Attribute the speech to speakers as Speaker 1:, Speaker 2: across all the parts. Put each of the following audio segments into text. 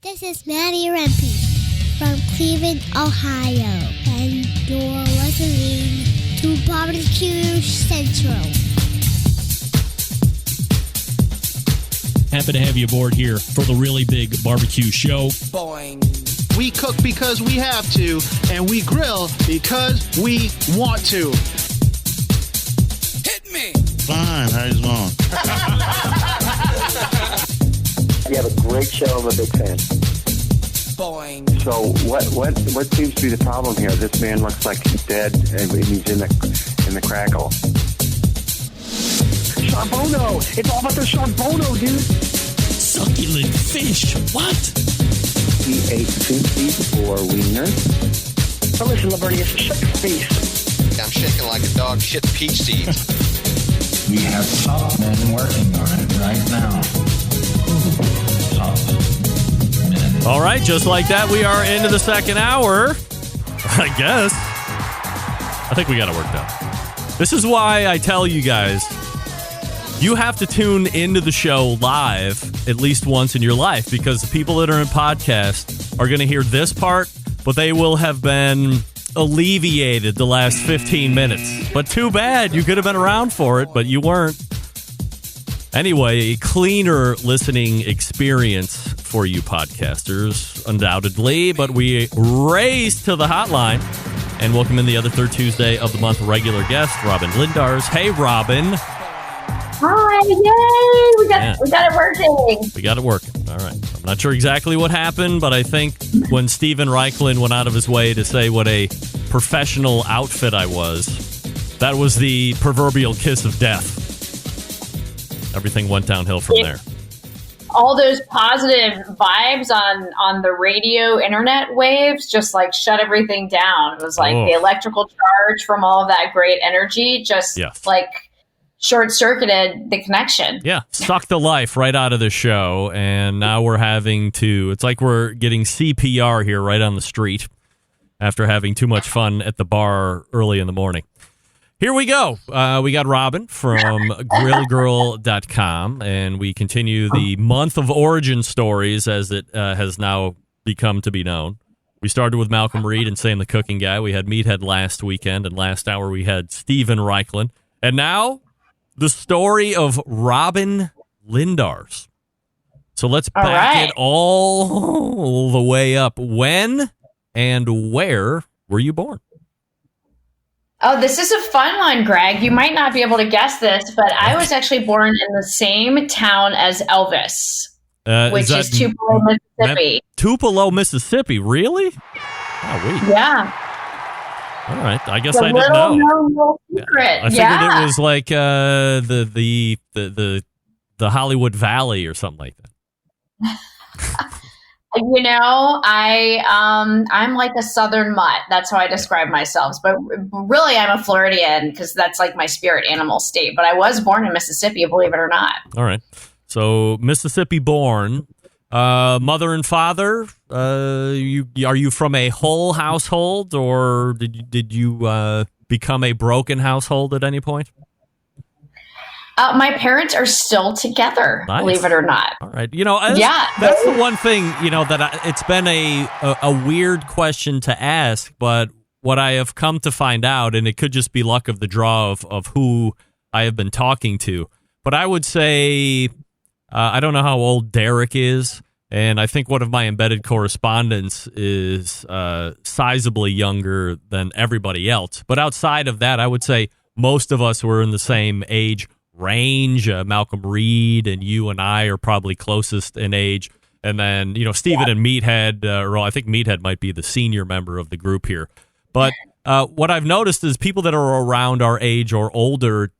Speaker 1: This is Maddie Rempe from Cleveland, Ohio, and you're listening to BBQ Central.
Speaker 2: Happy to have you aboard here for the really big barbecue show.
Speaker 3: Boing. We cook because we have to, and we grill because we want to.
Speaker 4: Hit me!
Speaker 5: Fine, how's it going?
Speaker 6: You have a great show. I'm a big fan.
Speaker 4: Boing.
Speaker 6: So what seems to be the problem here? This man looks like he's dead, and he's in the crackle. Charbono! It's all about the charbono, dude.
Speaker 2: Succulent fish. What?
Speaker 6: He ate 54 wieners.
Speaker 7: Oh, listen, Liberty, it's a shake feast.
Speaker 8: I'm shaking like a dog shit peach seeds.
Speaker 9: We have top men working on it right now. Top men.
Speaker 10: All right, just like that, we are into the second hour. I guess. I think we got it worked out. This is why I tell you guys, you have to tune into the show live at least once in your life, because the people that are in podcast are going to hear this part, but they will have been alleviated the last 15 minutes. But too bad. You could have been around for it, but you weren't. Anyway, a cleaner listening experience for you podcasters, undoubtedly. But we race to the hotline and welcome in the other third Tuesday of the month regular guest, Robyn Lindars. Hey, Robyn.
Speaker 11: Hi, yay! We got it working.
Speaker 10: We got it working. All right. I'm not sure exactly what happened, but I think when Steven Reichlin went out of his way to say what a professional outfit I was, that was the proverbial kiss of death. Everything went downhill from there.
Speaker 11: All those positive vibes on the radio internet waves just like shut everything down. It was like the electrical charge from all of that great energy just like short-circuited the connection.
Speaker 10: Yeah, sucked the life right out of the show, and now we're having to, it's like we're getting CPR here right on the street after having too much fun at the bar early in the morning. Here we go. We got Robyn from grillgirl.com, and we continue the month of origin stories as it has now become to be known. We started with Malcolm Reed and Sam the Cooking Guy. We had Meathead last weekend, and last hour we had Steven Reichlin. And now the story of Robyn Lindars. So let's back it all the way up. When and where were you born?
Speaker 11: Oh, this is a fun one, Greg. You might not be able to guess this, but I was actually born in the same town as Elvis, which is Tupelo, Mississippi.
Speaker 10: Tupelo, Mississippi? Really? Oh, wait.
Speaker 11: Yeah.
Speaker 10: All right. I guess I didn't know.
Speaker 11: Little secret.
Speaker 10: I figured it was like the Hollywood Valley or something like that.
Speaker 11: You know, I'm like a Southern mutt. That's how I describe myself. But really, I'm a Floridian because that's like my spirit animal state. But I was born in Mississippi, believe it or not.
Speaker 10: All right. So Mississippi born. Mother and father, are you from a whole household, or did you become a broken household at any point?
Speaker 11: My parents are still together, believe it or not.
Speaker 10: All right. You know, that's the one thing, you know, that it's been a weird question to ask, but what I have come to find out, and it could just be luck of the draw of who I have been talking to, but I would say, I don't know how old Derek is, and I think one of my embedded correspondents is sizably younger than everybody else. But outside of that, I would say most of us were in the same age range. Malcolm Reed and you and I are probably closest in age. And then, you know, Steven and Meathead, or I think Meathead might be the senior member of the group here. But what I've noticed is people that are around our age or older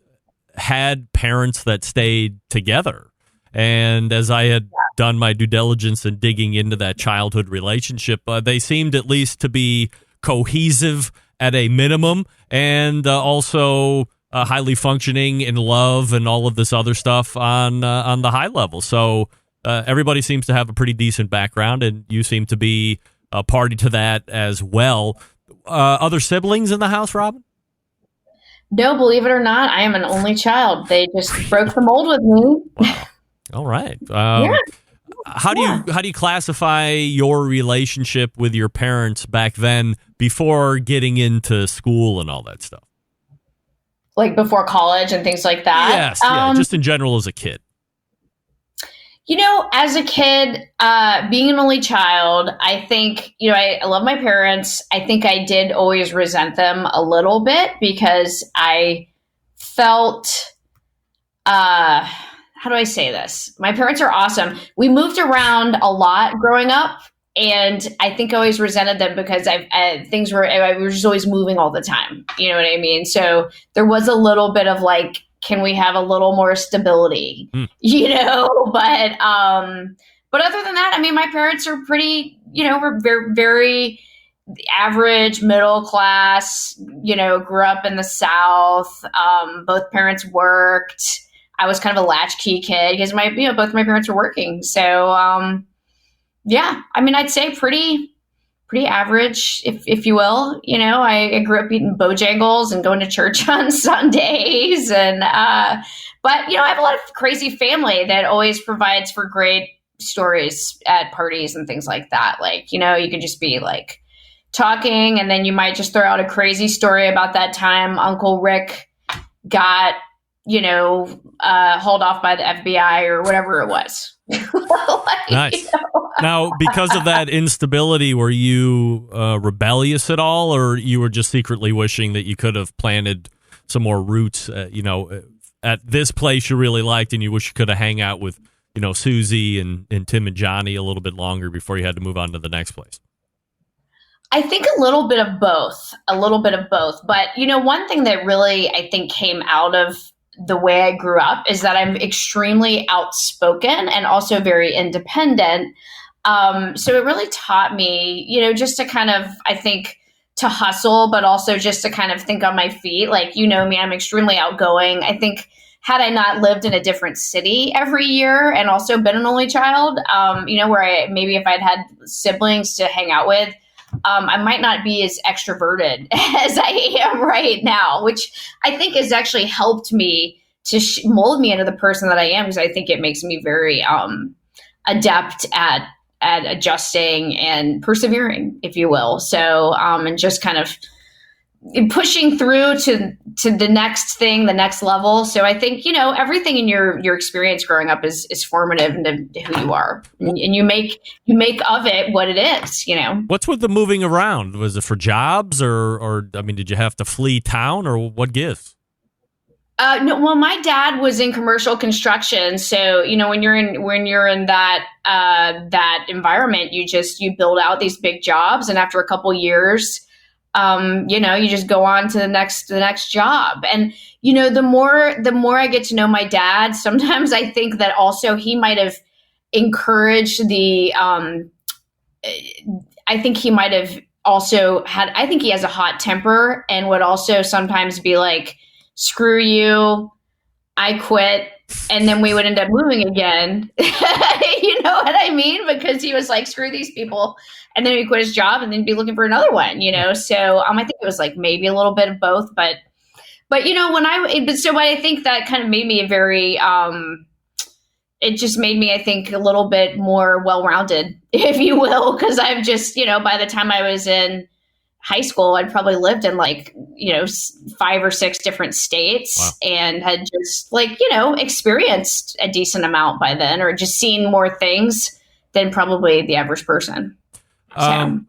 Speaker 10: had parents that stayed together. And as I had done my due diligence in digging into that childhood relationship, they seemed at least to be cohesive at a minimum, and also highly functioning in love and all of this other stuff on the high level. So everybody seems to have a pretty decent background, and you seem to be a party to that as well. Other siblings in the house, Robyn?
Speaker 11: No, believe it or not, I am an only child. They just broke the mold with me.
Speaker 10: Wow. All right. how do you classify your relationship with your parents back then before getting into school and all that stuff?
Speaker 11: Like before college and things like that?
Speaker 10: Yes, just in general as a kid.
Speaker 11: As a kid, being an only child, I think, I love my parents. I think I did always resent them a little bit because I felt, how do I say this? My parents are awesome. We moved around a lot growing up, and I think I always resented them because I was just always moving all the time. You know what I mean? So there was a little bit of like, can we have a little more stability? But other than that, I mean, my parents are pretty, were very, very average, middle class, grew up in the South. Both parents worked. I was kind of a latchkey kid because both my parents were working. So, I mean, I'd say pretty average, if you will. I grew up eating Bojangles and going to church on Sundays, and but I have a lot of crazy family that always provides for great stories at parties and things like that. Like, you could just be like talking, and then you might just throw out a crazy story about that time Uncle Rick got hauled off by the FBI or whatever it was.
Speaker 10: Nice. Now, because of that instability, were you rebellious at all, or you were just secretly wishing that you could have planted some more roots, at this place you really liked, and you wish you could have hang out with, Susie and Tim and Johnny a little bit longer before you had to move on to the next place?
Speaker 11: I think a little bit of both. But, one thing that really, I think, came out of the way I grew up is that I'm extremely outspoken and also very independent. So it really taught me, just to kind of, I think, to hustle, but also just to kind of think on my feet. Like, me, I'm extremely outgoing. I think had I not lived in a different city every year and also been an only child, where if I'd had siblings to hang out with, I might not be as extroverted as I am right now, which I think has actually helped me to mold me into the person that I am, because I think it makes me very adept at adjusting and persevering, if you will. So, and just kind of pushing through to the next thing, the next level. So I think, everything in your experience growing up is formative into who you are, and you make of it what it is,
Speaker 10: What's with the moving around? Was it for jobs or I mean, did you have to flee town, or what gives?
Speaker 11: No, well, my dad was in commercial construction. So, when you're in that environment, you build out these big jobs. And after a couple years, you just go on to the next job. And, the more I get to know my dad, sometimes I think that also he might have encouraged I think he might have also I think he has a hot temper and would also sometimes be like, screw you, I quit. And then we would end up moving again. You know what I mean? Because he was like, screw these people. And then he quit his job and then be looking for another one, So I think it was like maybe a little bit of both. But what I think that kind of made me a very, it just made me, I think, a little bit more well-rounded, if you will. Because I've just, by the time I was in high school, I'd probably lived in 5 or 6 different states. Wow. And had just experienced a decent amount by then, or just seen more things than probably the average person. So.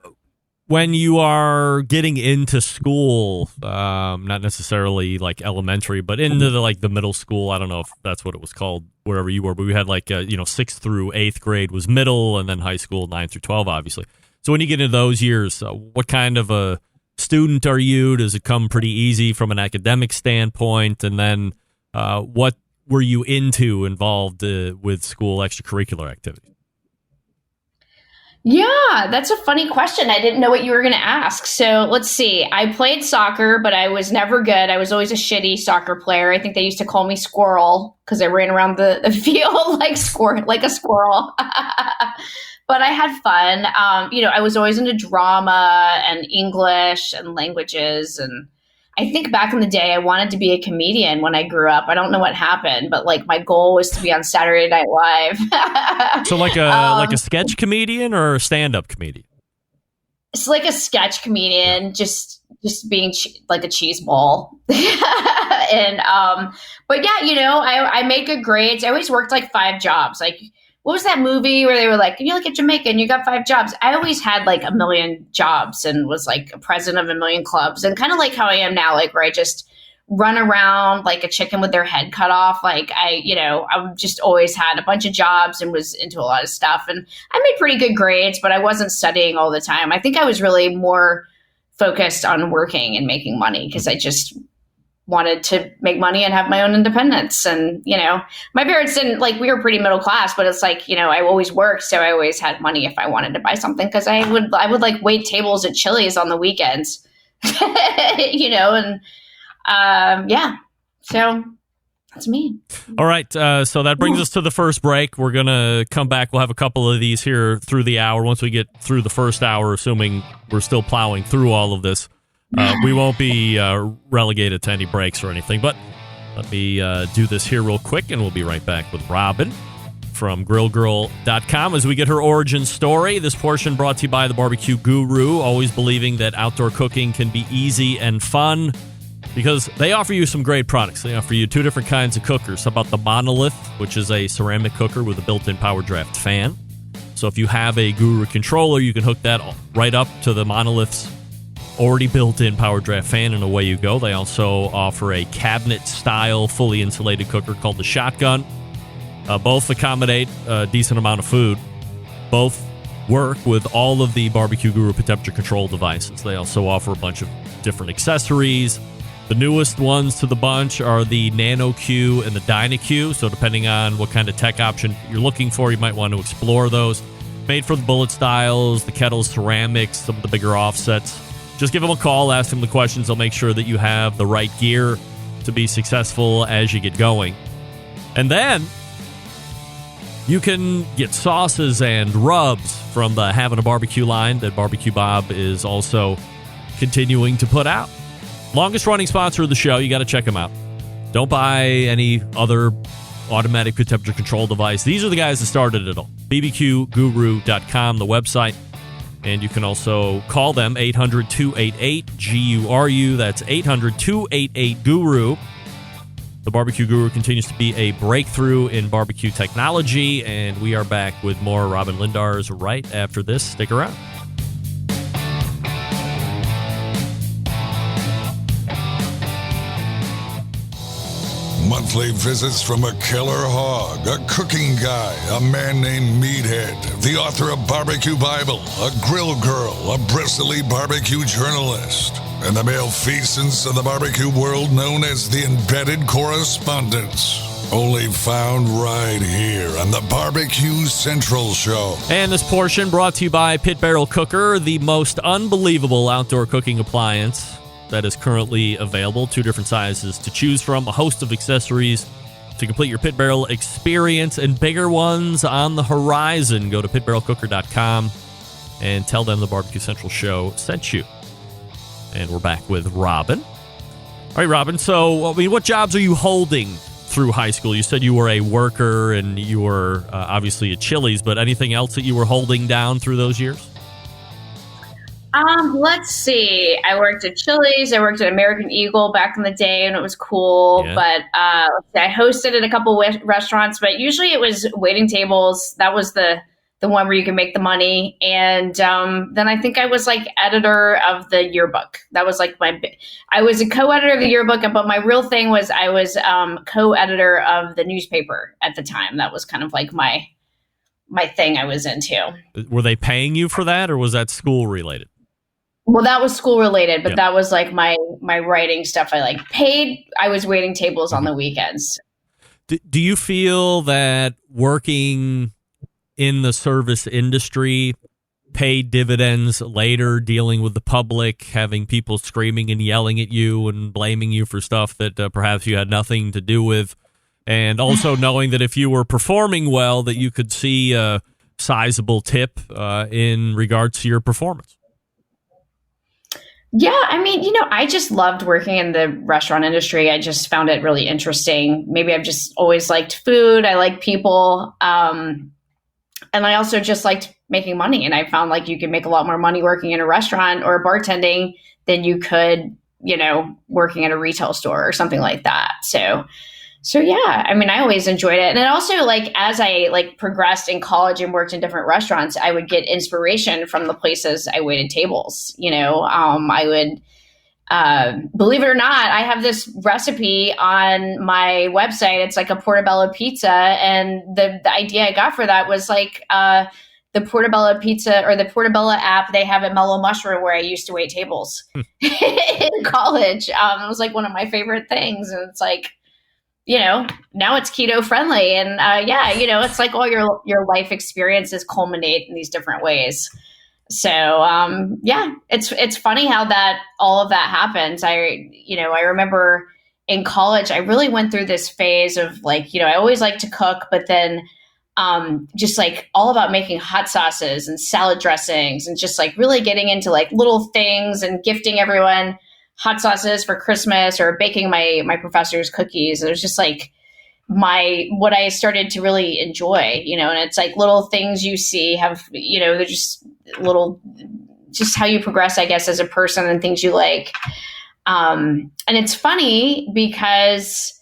Speaker 10: When you are getting into school, not necessarily like elementary, but into the middle school, I don't know if that's what it was called wherever you were, but we had 6th through 8th grade was middle, and then high school 9 through 12, obviously. So when you get into those years, what kind of a student are you? Does it come pretty easy from an academic standpoint? And then what were you involved with school extracurricular activities?
Speaker 11: Yeah, that's a funny question. I didn't know what you were going to ask. So let's see. I played soccer, but I was never good. I was always a shitty soccer player. I think they used to call me Squirrel because I ran around the field like a squirrel. But I had fun. I was always into drama and English and languages. And I think back in the day, I wanted to be a comedian when I grew up. I don't know what happened, but like my goal was to be on Saturday Night Live.
Speaker 10: So like a sketch comedian or a stand-up comedian?
Speaker 11: It's like a sketch comedian, just being like a cheese ball. And but yeah, you know, I made good grades. I always worked like 5 jobs. Like, what was that movie where they were like, you look at Jamaica and you got 5 jobs? I always had like a million jobs and was like a president of a million clubs, and kind of like how I am now, like where I just run around like a chicken with their head cut off. Like I just always had a bunch of jobs and was into a lot of stuff, and I made pretty good grades, but I wasn't studying all the time. I think I was really more focused on working and making money because I just wanted to make money and have my own independence. And, you know, my parents didn't, like, we were pretty middle class, but it's like, you know, I always worked. So I always had money if I wanted to buy something, because I would like wait tables at Chili's on the weekends, you know, and yeah, so that's me.
Speaker 10: All right. So that brings us to the first break. We're going to come back. We'll have a couple of these here through the hour. Once we get through the first hour, assuming we're still plowing through all of this. We won't be relegated to any breaks or anything, but let me do this here real quick, and we'll be right back with Robyn from grillgirl.com as we get her origin story. This portion brought to you by the BBQ Guru, always believing that outdoor cooking can be easy and fun because they offer you some great products. They offer you 2 different kinds of cookers. How about the Monolith, which is a ceramic cooker with a built-in power draft fan. So if you have a Guru controller, you can hook that right up to the Monolith's already built-in power draft fan, and away you go. They also offer a cabinet-style, fully insulated cooker called the Shotgun. Both accommodate a decent amount of food. Both work with all of the BBQ Guru temperature control devices. They also offer a bunch of different accessories. The newest ones to the bunch are the Nano Q and the DynaQ, so depending on what kind of tech option you're looking for, you might want to explore those. Made for the bullet styles, the kettles, ceramics, some of the bigger offsets. Just give them a call, ask them the questions. They'll make sure that you have the right gear to be successful as you get going. And then you can get sauces and rubs from the Having a Barbecue line that Barbecue Bob is also continuing to put out. Longest running sponsor of the show. You got to check them out. Don't buy any other automatic temperature control device. These are the guys that started it all. BBQGuru.com, the website. And you can also call them 800-288-GURU. That's 800-288-GURU. The BBQ Guru continues to be a breakthrough in barbecue technology, and we are back with more Robyn Lindars right after this. Stick around.
Speaker 5: Monthly visits from a killer hog, a cooking guy, a man named Meathead, the author of Barbecue Bible, a grill girl, a bristly barbecue journalist, and the male feasts of the barbecue world known as the Embedded Correspondents. Only found right here on the Barbecue Central Show.
Speaker 10: And this portion brought to you by Pit Barrel Cooker, the most unbelievable outdoor cooking appliance that is currently available. 2 different sizes to choose from, a host of accessories to complete your pit barrel experience, and bigger ones on the horizon. Go to pitbarrelcooker.com and tell them the Barbecue Central Show sent you. And we're back with Robyn. All right, Robyn, so what jobs are you holding through high school? You said you were a worker and you were obviously at Chili's, but anything else that you were holding down through those years?
Speaker 11: Let's see. I worked at Chili's. I worked at American Eagle back in the day, and it was cool. Yeah. But I hosted at a couple restaurants, but usually it was waiting tables. That was the one where you can make the money. And then I think I was like editor of the yearbook. That was like I was a co-editor of the yearbook, but my real thing was I was co-editor of the newspaper at the time. That was kind of like my thing I was into.
Speaker 10: Were they paying you for that, or was that school related?
Speaker 11: Well, that was school related, but that was like my writing stuff. I like paid. I was waiting tables on the weekends.
Speaker 10: Do you feel that working in the service industry paid dividends later, dealing with the public, having people screaming and yelling at you and blaming you for stuff that perhaps you had nothing to do with, and also knowing that if you were performing well, that you could see a sizable tip in regards to your performance?
Speaker 11: Yeah, I mean, I just loved working in the restaurant industry. I just found it really interesting. Maybe I've just always liked food. I like people. And I also just liked making money. And I found like you can make a lot more money working in a restaurant or bartending than you could, working at a retail store or something like that. So yeah, I mean, I always enjoyed it. And it also, like, as I progressed in college and worked in different restaurants, I would get inspiration from the places I waited tables. I would, believe it or not, I have this recipe on my website. It's like a portobello pizza. And the idea I got for that was the portobello pizza or the portobello app they have at Mellow Mushroom, where I used to wait tables in college. It was like one of my favorite things. And it's like, now it's keto friendly. And it's like all your life experiences culminate in these different ways. So it's funny how that all of that happens. I remember in college, I really went through this phase of I always liked to cook, but then just all about making hot sauces and salad dressings and just really getting into little things and gifting everyone hot sauces for Christmas or baking my professor's cookies. It was just what I started to really enjoy, and it's little things you see have, they're just little, just how you progress, I guess, as a person and things you like. And it's funny because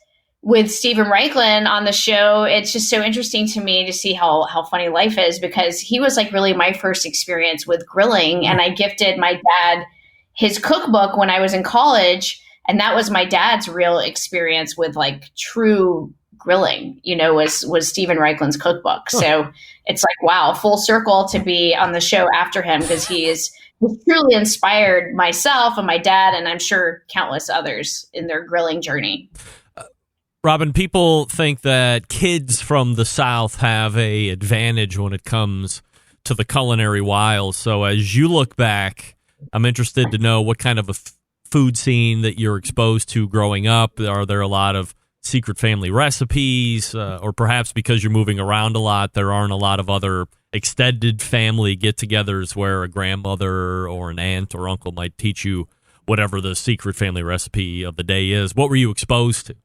Speaker 11: with Stephen Reichlin on the show, it's just so interesting to me to see how funny life is, because he was really my first experience with grilling. And I gifted my dad his cookbook when I was in college. And that was my dad's real experience with true grilling, was Stephen Reichlin's cookbook. So it's wow, full circle to be on the show after him, because he's truly inspired myself and my dad, and I'm sure countless others in their grilling journey.
Speaker 10: Robyn, people think that kids from the South have a advantage when it comes to the culinary wiles. So as you look back, I'm interested to know what kind of a food scene that you're exposed to growing up. Are there a lot of secret family recipes, or perhaps because you're moving around a lot, there aren't a lot of other extended family get-togethers where a grandmother or an aunt or uncle might teach you whatever the secret family recipe of the day is? What were you exposed to?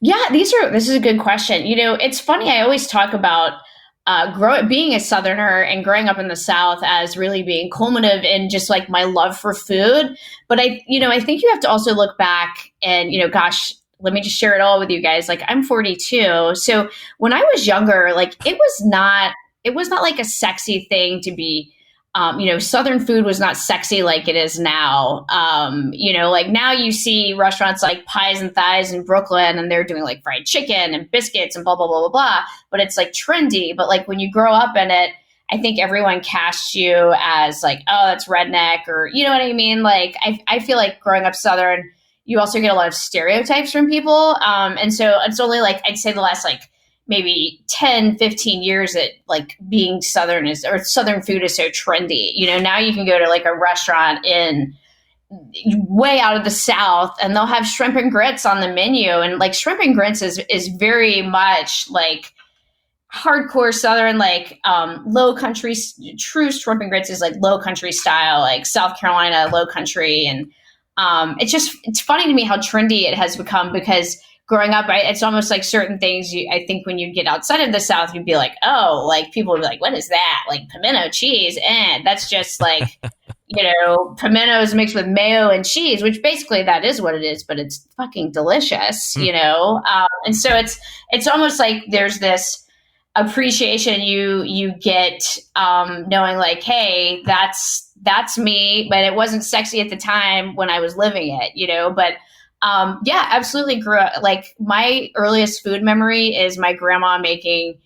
Speaker 11: Yeah, this is a good question. It's funny. I always talk about being a Southerner and growing up in the South as really being culminative in just my love for food. But I think you have to also look back and, gosh, let me just share it all with you guys. I'm 42. So when I was younger, it was not a sexy thing to be, Southern food was not sexy like it is now. Now you see restaurants like Pies and Thighs in Brooklyn, and they're doing fried chicken and biscuits and blah, blah, blah, blah, blah. But it's trendy. But when you grow up in it, I think everyone casts you as oh, that's redneck, or, you know what I mean? I feel like growing up Southern, you also get a lot of stereotypes from people. And so it's only I'd say the last maybe 10, 15 years that being Southern or Southern food is so trendy. Now you can go to a restaurant in way out of the South and they'll have shrimp and grits on the menu. And shrimp and grits is very much hardcore Southern, low country. True shrimp and grits is low country style, South Carolina low country. And it's funny to me how trendy it has become, because growing up, it's almost certain things I think when you get outside of the South, you'd be people would be what is that? Pimento cheese. And that's just pimentos mixed with mayo and cheese, which basically that is what it is, but it's fucking delicious, And so it's almost there's this appreciation you get, knowing hey, that's me, but it wasn't sexy at the time when I was living it, but absolutely grew up. My earliest food memory is my grandma making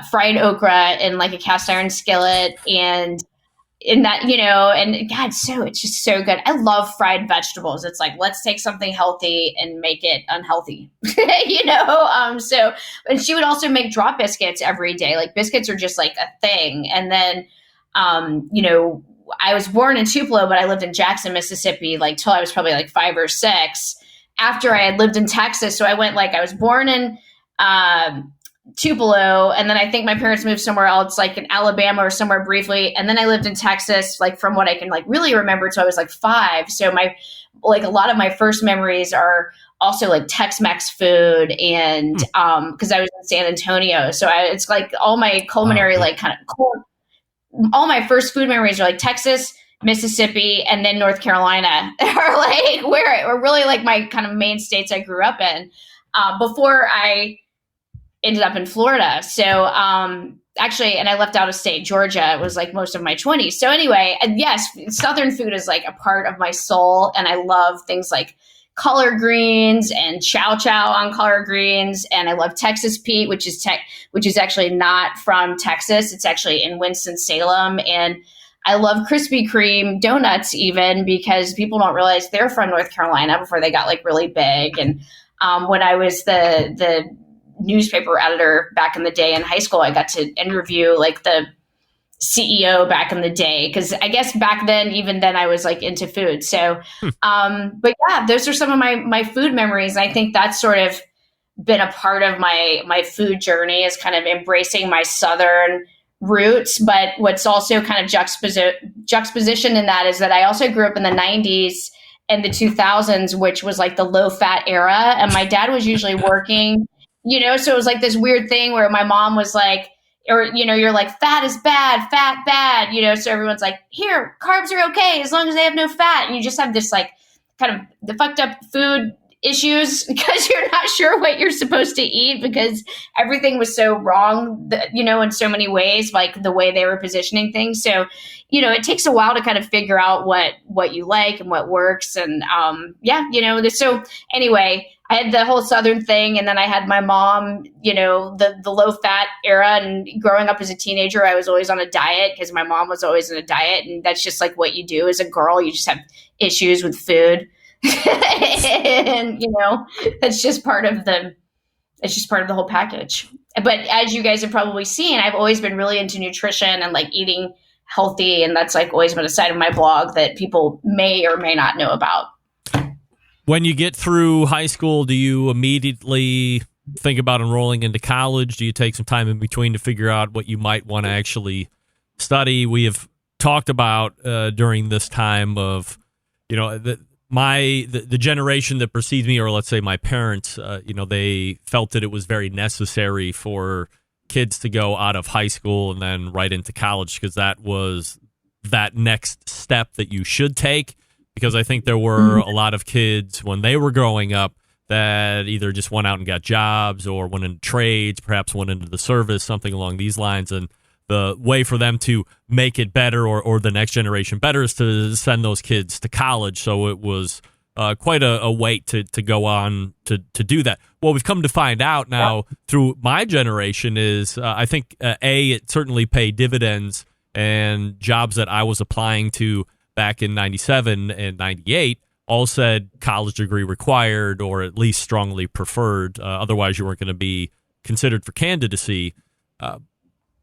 Speaker 11: fried okra in a cast iron skillet, and in that, and God, it's just so good. I love fried vegetables. It's let's take something healthy and make it unhealthy, so, and she would also make drop biscuits every day. Biscuits are just a thing. And then, I was born in Tupelo, but I lived in Jackson, Mississippi, till I was probably 5 or 6 after I had lived in Texas. So I went I was born in Tupelo, and then I think my parents moved somewhere else, like in Alabama or somewhere briefly, and then I lived in Texas, like from what I can like really remember, until I was like 5. So a lot of my first memories are also like Tex-Mex food, and because I was in San Antonio, so it's like all my culinary all my first food memories are like Texas, Mississippi, and then North Carolina are like were really like my kind of main states I grew up in before I ended up in Florida. So actually, and I left out of state, Georgia. It was like most of my 20s. So anyway, and yes, Southern food is like a part of my soul. And I love things like collard greens and chow chow on collard greens. And I love Texas Pete, which is actually not from Texas. It's actually in Winston-Salem. And I love Krispy Kreme donuts even, because people don't realize they're from North Carolina before they got like really big. And when I was the newspaper editor back in the day in high school, I got to interview like the CEO back in the day, because I guess back then, even then, I was like into food. So, but yeah, those are some of my food memories. I think that's sort of been a part of my food journey, is kind of embracing my Southern roots. But what's also kind of juxtaposition in that is that I also grew up in the 90s and the 2000s, which was like the low fat era. And my dad was usually working, so it was like this weird thing where my mom was like, or, you're like, fat is bad, fat bad, so everyone's like, here, carbs are okay as long as they have no fat. And you just have this like kind of the fucked up food issues because you're not sure what you're supposed to eat, because everything was so wrong, in so many ways, like the way they were positioning things. So, it takes a while to kind of figure out what you like and what works. And so anyway, I had the whole Southern thing, and then I had my mom, the low fat era. And growing up as a teenager, I was always on a diet because my mom was always on a diet. And that's just like what you do as a girl. You just have issues with food. And, that's just part of the whole package. But as you guys have probably seen, I've always been really into nutrition and like eating healthy. And that's like always been a side of my blog that people may or may not know about.
Speaker 10: When you get through high school, do you immediately think about enrolling into college? Do you take some time in between to figure out what you might want to actually study? We have talked about during this time of, the generation that precedes me, or let's say my parents, they felt that it was very necessary for kids to go out of high school and then right into college, because that was that next step that you should take. Because I think there were a lot of kids when they were growing up that either just went out and got jobs or went into trades, perhaps went into the service, something along these lines. And the way for them to make it better or the next generation better is to send those kids to college. So it was quite a wait to go on to do that. What we've come to find out now through my generation is I think, it certainly paid dividends, and jobs that I was applying to back in 97 and 98 all said college degree required, or at least strongly preferred. Otherwise, you weren't going to be considered for candidacy.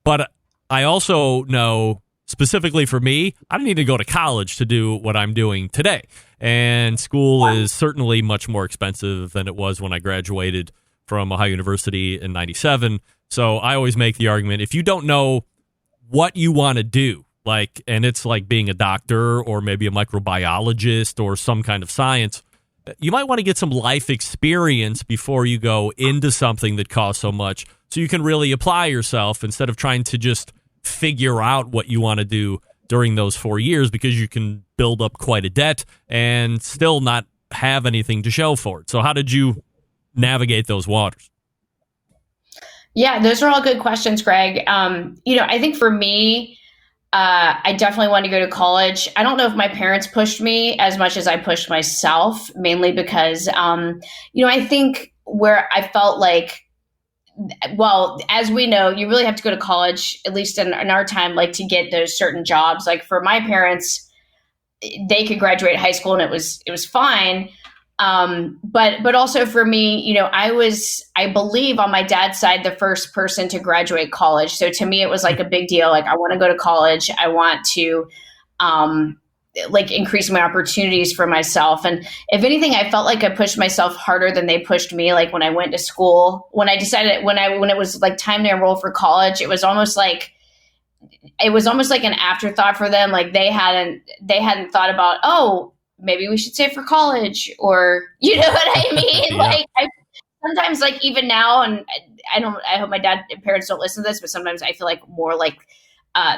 Speaker 10: But I also know, specifically for me, I don't need to go to college to do what I'm doing today. And school is certainly much more expensive than it was when I graduated from Ohio University in 97. So I always make the argument, if you don't know what you want to do, and it's like being a doctor or maybe a microbiologist or some kind of science, you might want to get some life experience before you go into something that costs so much, so you can really apply yourself instead of trying to just figure out what you want to do during those 4 years, because you can build up quite a debt and still not have anything to show for it. So how did you navigate those waters?
Speaker 11: Yeah, those are all good questions, Greg. I think for me, I definitely wanted to go to college. I don't know if my parents pushed me as much as I pushed myself, mainly because, I think where I felt like, well, as we know, you really have to go to college, at least in our time, like to get those certain jobs. Like for my parents, they could graduate high school and it was fine. But also for me, I believe on my dad's side, the first person to graduate college. So to me, it was like a big deal. Like, I want to go to college. I want to, like increasing my opportunities for myself. And if anything, I felt like I pushed myself harder than they pushed me. Like when I went to school, when it was like time to enroll for college, it was almost like an afterthought for them. Like they hadn't thought about, oh, maybe we should save for college, or you know what I mean?
Speaker 10: Yeah.
Speaker 11: Like sometimes, like even now, and I hope my dad and parents don't listen to this, but sometimes I feel like more like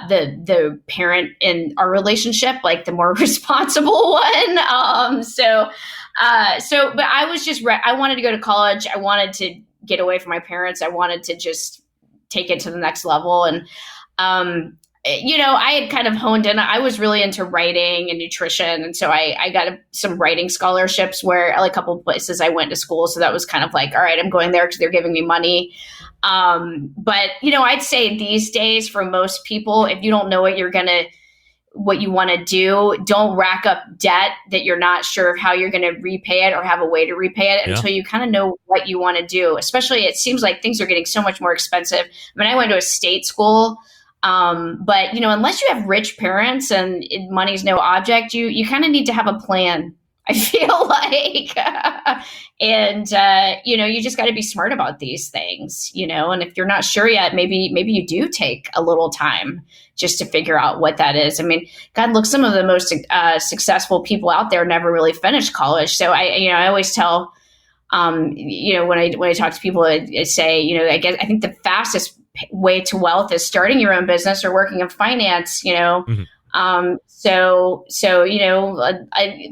Speaker 11: the parent in our relationship, like the more responsible one. But I was just, I wanted to go to college. I wanted to get away from my parents. I wanted to just take it to the next level. And, I had kind of honed in. I was really into writing and nutrition. And so I got some writing scholarships where like a couple of places I went to school. So that was kind of like, all right, I'm going there because they're giving me money. But I'd say these days for most people, if you don't know what you want to do, don't rack up debt that you're not sure how you're going to repay it or have a way to repay it until you kind of know what you want to do. Especially, it seems like things are getting so much more expensive. I mean, I went to a state school, but unless you have rich parents and money's no object, you kind of need to have a plan, I feel like. And you just got to be smart about these things, and if you're not sure yet, maybe you do take a little time just to figure out what that is. I mean, God, look, some of the most successful people out there never really finished college. So I always tell, when I talk to people, I say, I think the fastest way to wealth is starting your own business or working in finance, Mm-hmm.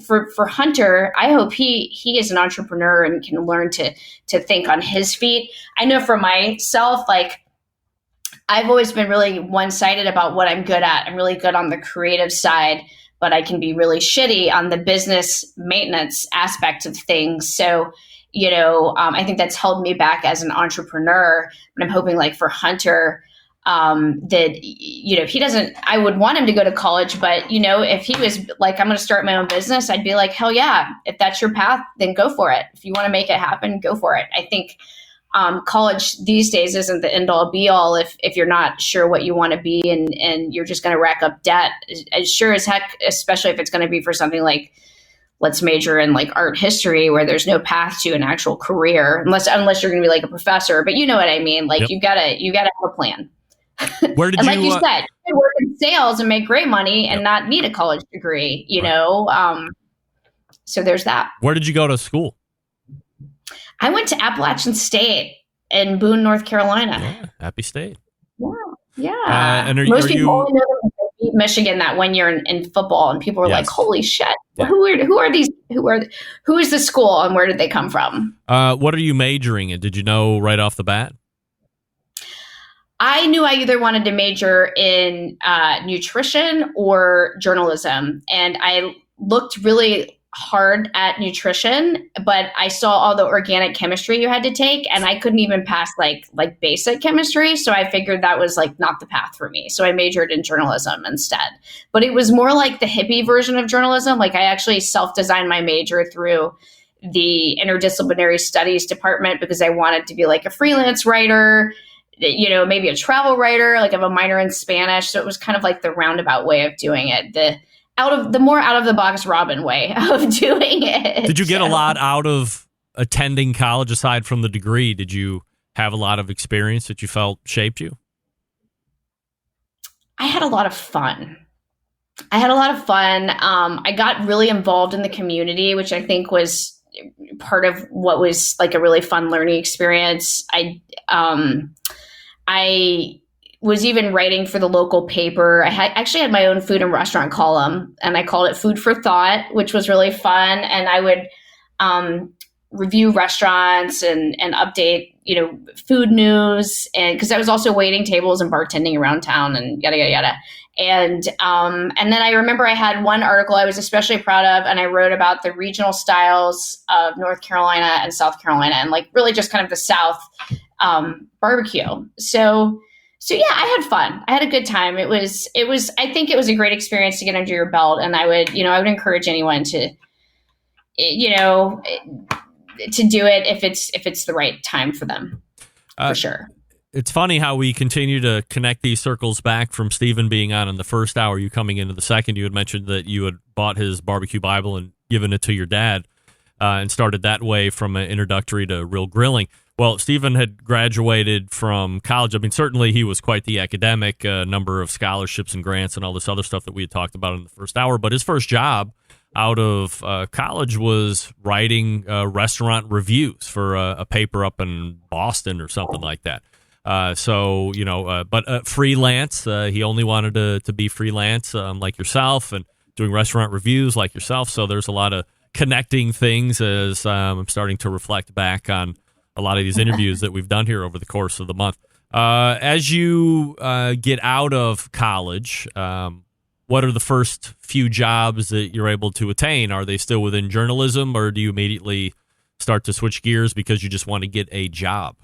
Speaker 11: For Hunter, I hope he is an entrepreneur and can learn to think on his feet. I know for myself, like I've always been really one-sided about what I'm good at. I'm really good on the creative side, but I can be really shitty on the business maintenance aspect of things. So, I think that's held me back as an entrepreneur, but I'm hoping like for Hunter, that, he doesn't, I would want him to go to college, but, if he was like, I'm going to start my own business, I'd be like, hell yeah, if that's your path, then go for it. If you want to make it happen, go for it. I think, college these days isn't the end all be all if you're not sure what you want to be and you're just going to rack up debt. As sure as heck, especially if it's going to be for something like, let's major in like art history where there's no path to an actual career unless you're going to be like a professor, but you know what I mean? Like you gotta have a plan.
Speaker 10: Where did
Speaker 11: and
Speaker 10: you,
Speaker 11: like you said, you can work in sales and make great money and not need a college degree, so there's that.
Speaker 10: Where did you go to school?
Speaker 11: I went to Appalachian State in Boone, North Carolina.
Speaker 10: Yeah, happy state.
Speaker 11: Yeah.
Speaker 10: And
Speaker 11: most people only know them beat Michigan that one year in football, and people were like, "Holy shit! Yeah. Who are these? Who is the school, and where did they come from?"
Speaker 10: What are you majoring in? Did you know right off the bat?
Speaker 11: I knew I either wanted to major in nutrition or journalism, and I looked really hard at nutrition, but I saw all the organic chemistry you had to take, and I couldn't even pass like basic chemistry. So I figured that was like not the path for me. So I majored in journalism instead. But it was more like the hippie version of journalism. Like I actually self-designed my major through the interdisciplinary studies department because I wanted to be like a freelance writer, maybe a travel writer. Like I have a minor in Spanish. So it was kind of like the roundabout way of doing it. The more out of the box Robyn way of doing it.
Speaker 10: Did you get a lot out of attending college aside from the degree? Did you have a lot of experience that you felt shaped you?
Speaker 11: I had a lot of fun. I got really involved in the community, which I think was part of what was like a really fun learning experience. I was even writing for the local paper. I actually had my own food and restaurant column, and I called it Food for Thought, which was really fun. And I would review restaurants and update, food news, and because I was also waiting tables and bartending around town and yada yada yada. And then I remember I had one article I was especially proud of, and I wrote about the regional styles of North Carolina and South Carolina, and like really just kind of the South barbecue. So yeah, I had fun. I had a good time. I think it was a great experience to get under your belt. And I would encourage anyone to, to do it if it's the right time for them, for sure.
Speaker 10: it's funny how we continue to connect these circles back from Stephen being on in the first hour, you coming into the second. You had mentioned that you had bought his barbecue Bible and given it to your dad and started that way from an introductory to real grilling. Well, Stephen had graduated from college. I mean, certainly he was quite the academic, number of scholarships and grants and all this other stuff that we had talked about in the first hour. But his first job out of college was writing restaurant reviews for a paper up in Boston or something like that. But freelance. He only wanted to be freelance like yourself and doing restaurant reviews like yourself. So there's a lot of connecting things as I'm starting to reflect back on a lot of these interviews that we've done here over the course of the month. As you get out of college, what are the first few jobs that you're able to attain? Are they still within journalism, or do you immediately start to switch gears because you just want to get a job?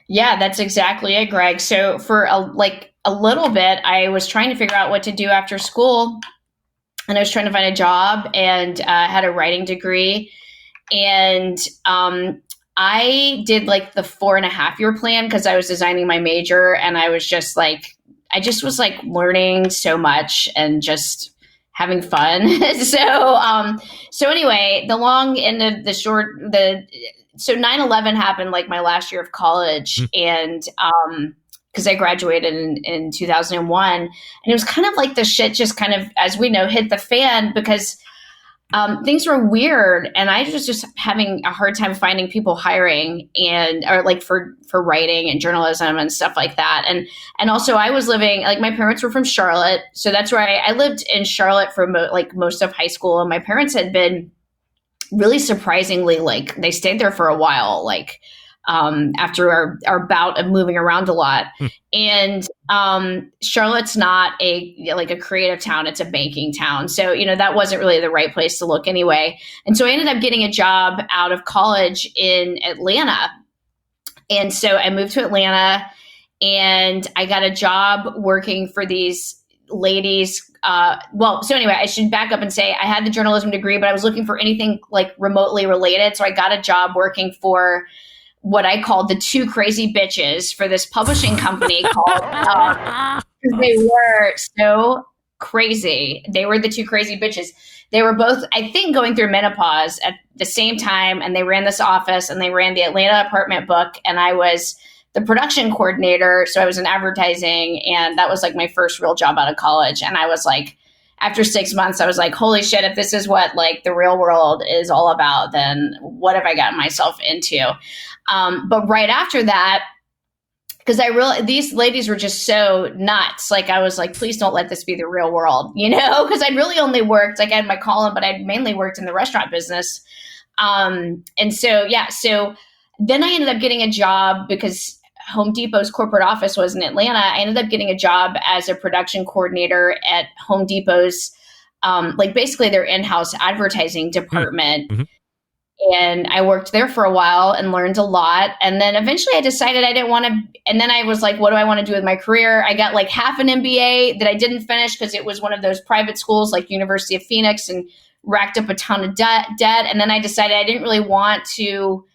Speaker 11: Yeah, that's exactly it, Greg. So for a little bit, I was trying to figure out what to do after school, and I was trying to find a job, and had a writing degree, and I did like the 4.5-year plan because I was designing my major, and I was just like, learning so much and just having fun. So anyway, the long end of the short, so 9/11 happened like my last year of college, and because I graduated in 2001, and it was kind of like the shit just kind of, as we know, hit the fan because things were weird, and I was just having a hard time finding people hiring or like for writing and journalism and stuff like that. And also I was living, like, my parents were from Charlotte, so that's where I lived in Charlotte for most of high school, and my parents had been really surprisingly, like, they stayed there for a while, like after our bout of moving around a lot. And Charlotte's not a creative town, it's a banking town. So, that wasn't really the right place to look anyway. And so I ended up getting a job out of college in Atlanta. And so I moved to Atlanta, and I got a job working for these ladies. So anyway, I should back up and say I had the journalism degree, but I was looking for anything like remotely related. So I got a job working for what I called the two crazy bitches for this publishing company called, they were so crazy. They were the two crazy bitches. They were both, I think, going through menopause at the same time, and they ran this office, and they ran the Atlanta apartment book, and I was the production coordinator. So I was in advertising, and that was like my first real job out of college. And I was like, after 6 months, I was like, holy shit, if this is what like the real world is all about, then what have I gotten myself into? But right after that, because I realized these ladies were just so nuts. Like, I was like, please don't let this be the real world, because I'd really only worked, like, I had my column, but I'd mainly worked in the restaurant business. And so then I ended up getting a job because Home Depot's corporate office was in Atlanta. I ended up getting a job as a production coordinator at Home Depot's, basically their in-house advertising department. Mm-hmm. And I worked there for a while and learned a lot. And then eventually I decided I didn't want to. And then I was like, what do I want to do with my career? I got like half an MBA that I didn't finish because it was one of those private schools like University of Phoenix, and racked up a ton of debt. And then I decided I didn't really want to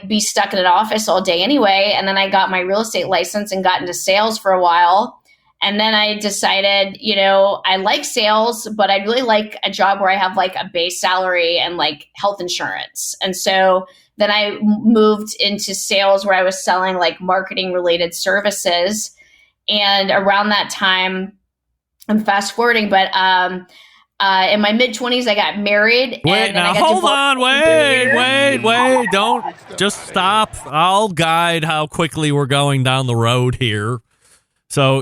Speaker 11: be stuck in an office all day anyway. And then I got my real estate license and got into sales for a while. And then I decided, I like sales, but I'd really like a job where I have like a base salary and like health insurance. And so then I moved into sales where I was selling like marketing related services. And around that time, I'm fast forwarding, but in my mid-20s, I got married.
Speaker 10: Wait, now hold on. Wait. Don't just stop. I'll guide how quickly we're going down the road here. So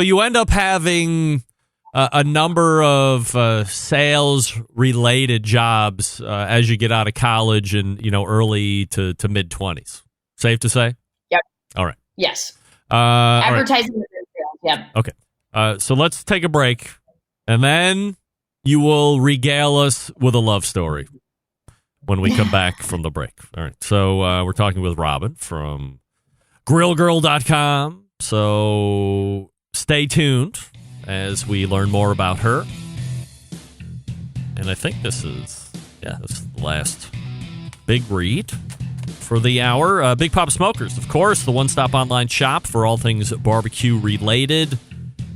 Speaker 10: you end up having a number of sales-related jobs as you get out of college and, early to mid-20s. Safe to say?
Speaker 11: Yep.
Speaker 10: All right.
Speaker 11: Yes. Advertising and sales, yep.
Speaker 10: Okay. So let's take a break, and then you will regale us with a love story when we come back from the break. All right. So we're talking with Robyn from grillgirl.com. So stay tuned as we learn more about her. And I think this is the last big read for the hour. Big Poppa Smokers, of course, the one-stop online shop for all things barbecue-related.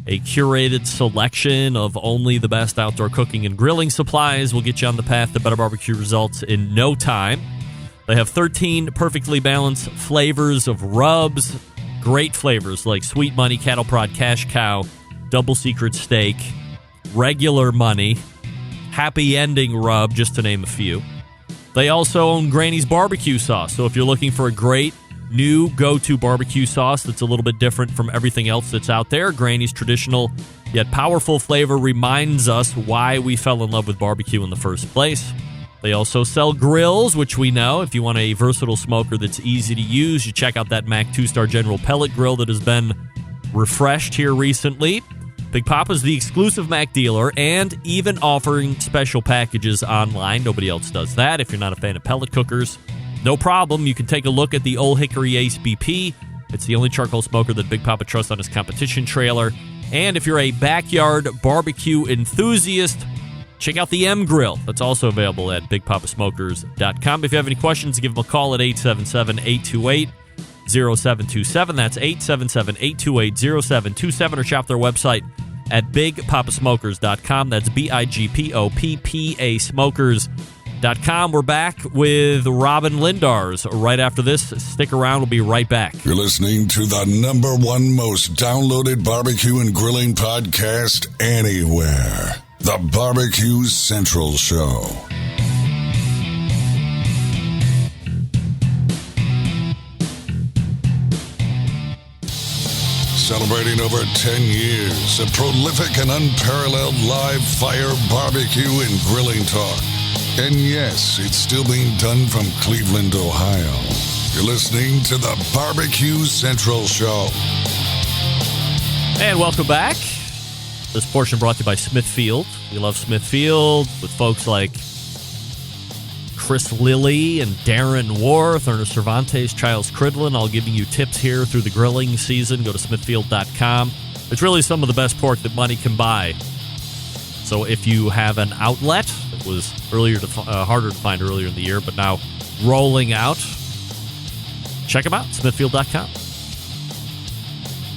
Speaker 10: A curated selection of only the best outdoor cooking and grilling supplies will get you on the path to better barbecue results in no time. They have 13 perfectly balanced flavors of rubs. Great flavors like Sweet Money, Cattle Prod, Cash Cow, Double Secret Steak, Regular Money, Happy Ending Rub, just to name a few. They also own Granny's Barbecue Sauce, so if you're looking for a great new go-to barbecue sauce that's a little bit different from everything else that's out there, Granny's traditional yet powerful flavor reminds us why we fell in love with barbecue in the first place. They also sell grills, which we know. If you want a versatile smoker that's easy to use, you check out that Mac 2-Star General Pellet Grill that has been refreshed here recently. Big Poppa's the exclusive Mac dealer and even offering special packages online. Nobody else does that. If you're not a fan of pellet cookers, no problem. You can take a look at the Old Hickory Ace BP. It's the only charcoal smoker that Big Poppa trusts on his competition trailer. And if you're a backyard barbecue enthusiast, check out the M Grill. That's also available at bigpoppasmokers.com. If you have any questions, give them a call at 877-828-0727. That's 877-828-0727, or shop their website at bigpoppasmokers.com. That's BIGPOPPA smokers.com. We're back with Robyn Lindars right after this. Stick around. We'll be right back.
Speaker 5: You're listening to the #1 most downloaded barbecue and grilling podcast anywhere. The Barbecue Central Show. Celebrating over 10 years of prolific and unparalleled live fire barbecue and grilling talk. And yes, it's still being done from Cleveland, Ohio. You're listening to the Barbecue Central Show.
Speaker 10: And welcome back. This portion brought to you by Smithfield. We love Smithfield with folks like Chris Lilly and Darren Worth, Ernest Cervantes, Charles Cridlin, all giving you tips here through the grilling season. Go to smithfield.com. It's really some of the best pork that money can buy. So if you have an outlet, it was harder to find earlier in the year, but now rolling out, check them out, smithfield.com.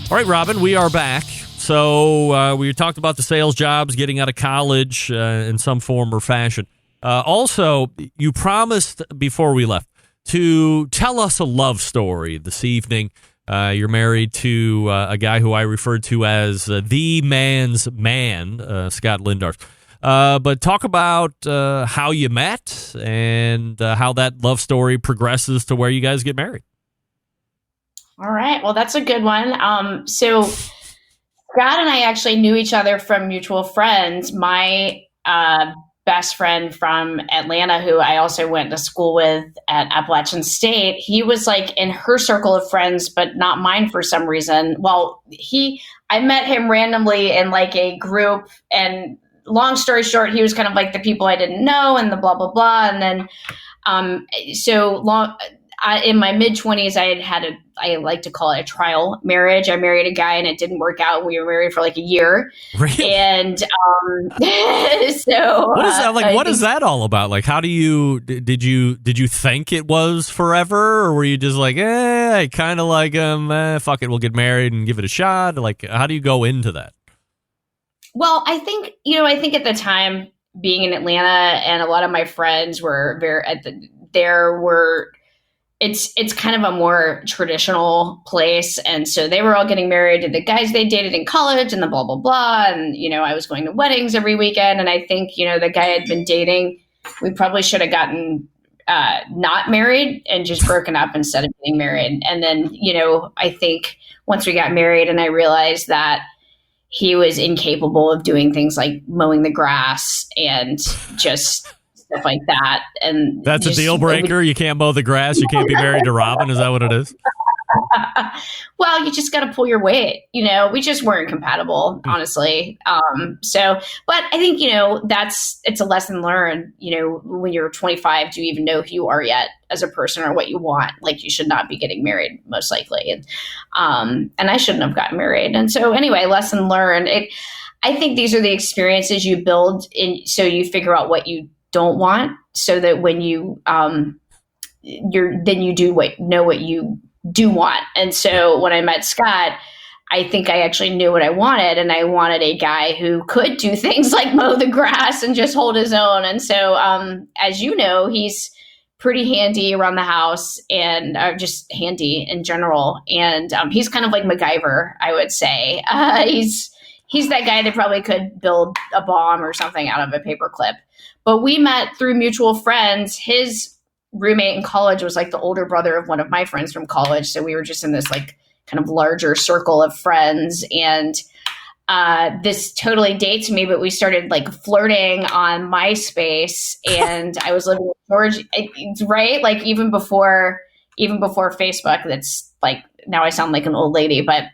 Speaker 10: All right, Robyn, we are back. So we talked about the sales jobs, getting out of college in some form or fashion. Also, you promised before we left to tell us a love story this evening. You're married to a guy who I referred to as the man's man, Scott Lindars. But talk about how you met and how that love story progresses to where you guys get married.
Speaker 11: All right. Well, that's a good one. So Scott and I actually knew each other from mutual friends. My best friend from Atlanta, who I also went to school with at Appalachian State, he was like in her circle of friends, but not mine for some reason. Well, I met him randomly in like a group, and long story short, he was kind of like the people I didn't know and the blah, blah, blah. And then, in my mid-20s, I like to call it a trial marriage. I married a guy and it didn't work out. We were married for like a year.
Speaker 10: Really?
Speaker 11: And so
Speaker 10: what is that like? What is that all about? Like, how do you did you think it was forever, or were you just like, I kind of like him, fuck it, we'll get married and give it a shot? Like, how do you go into that?
Speaker 11: Well, I think at the time, being in Atlanta, and a lot of my friends were it's kind of a more traditional place. And so they were all getting married to the guys they dated in college and the blah, blah, blah. And, I was going to weddings every weekend. And I think, the guy I'd been dating, we probably should have gotten not married and just broken up instead of getting married. And then, I think once we got married and I realized that he was incapable of doing things like mowing the grass and just stuff like that. And
Speaker 10: that's a deal breaker. You can't mow the grass. You can't be married to Robyn. Is that what it is?
Speaker 11: Well, you just got to pull your weight. We just weren't compatible, honestly. But I think, it's a lesson learned, when you're 25, do you even know who you are yet as a person or what you want? Like, you should not be getting married, most likely. And I shouldn't have gotten married. And so anyway, lesson learned. I think these are the experiences you build so you figure out what you don't want, so that when you then you know what you do want. And so when I met Scott, I think I actually knew what I wanted, and I wanted a guy who could do things like mow the grass and just hold his own. And so, as you know, he's pretty handy around the house and just handy in general. And he's kind of like MacGyver, I would say. He's that guy that probably could build a bomb or something out of a paperclip. But we met through mutual friends. His roommate in college was like the older brother of one of my friends from college. So we were just in this like kind of larger circle of friends. And this totally dates me, but we started like flirting on MySpace, and I was living with George, right? Like even before Facebook. That's like, now I sound like an old lady, but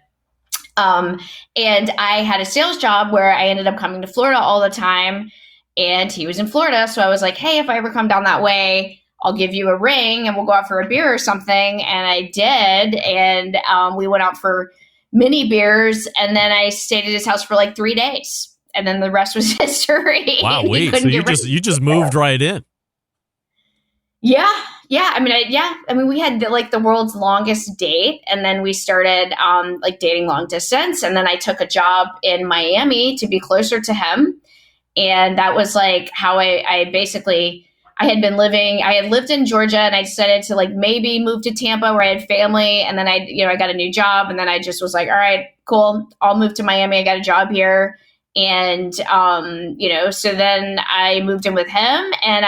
Speaker 11: and I had a sales job where I ended up coming to Florida all the time, and he was in Florida. So I was like, hey, if I ever come down that way, I'll give you a ring and we'll go out for a beer or something. And I did. And we went out for mini beers, and then I stayed at his house for like 3 days. And then the rest was history.
Speaker 10: Wow, wait. So you just moved right in.
Speaker 11: Yeah. Yeah. I mean, we had like the world's longest date, and then we started like dating long distance. And then I took a job in Miami to be closer to him. And that was like how I had lived in Georgia, and I decided to like maybe move to Tampa where I had family. And then I got a new job, and then I just was like, all right, cool. I'll move to Miami. I got a job here. And, so then I moved in with him, and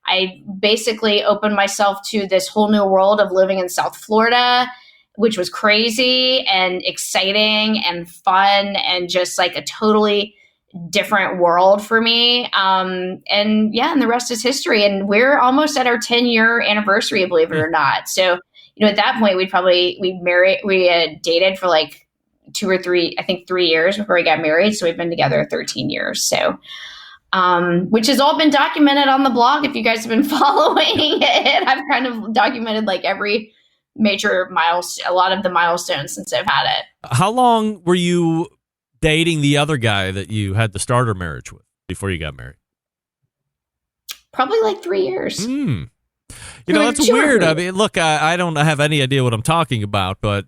Speaker 11: I basically opened myself to this whole new world of living in South Florida, which was crazy and exciting and fun and just like a totally different world for me. And the rest is history. And we're almost at our 10-year anniversary, believe it or not. So, at that point we had dated for like 2 or 3, I think 3 years before we got married. So we've been together 13 years. So, which has all been documented on the blog. If you guys have been following it, I've kind of documented like every major milestone, a lot of the milestones since I've had it.
Speaker 10: How long were you dating the other guy that you had the starter marriage with before you got married?
Speaker 11: Probably like 3 years.
Speaker 10: That's weird. I mean, look, I don't have any idea what I'm talking about, but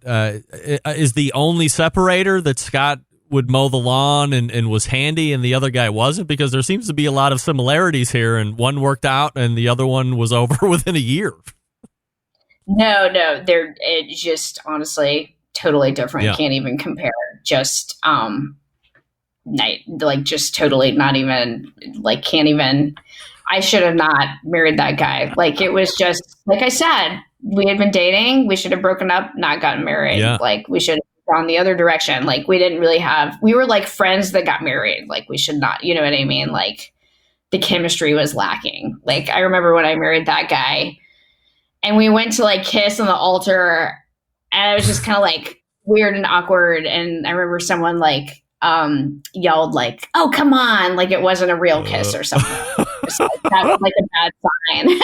Speaker 10: is the only separator that Scott would mow the lawn and was handy and the other guy wasn't? Because there seems to be a lot of similarities here, and one worked out and the other one was over within a year. No, it's just honestly totally different.
Speaker 11: Yeah. Can't even compare. Just just totally not even like, can't even. I should have not married that guy. Like, it was just like I said, we had been dating, we should have broken up, not gotten married.
Speaker 10: Yeah.
Speaker 11: Like, we should have gone the other direction. Like, we were like friends that got married. Like, we should not, you know what I mean? Like, the chemistry was lacking. Like, I remember when I married that guy and we went to like kiss on the altar, and it was just kind of like weird and awkward. And I remember someone like yelled like, "Oh, come on." Like, it wasn't a real kiss or something. That was like a bad sign.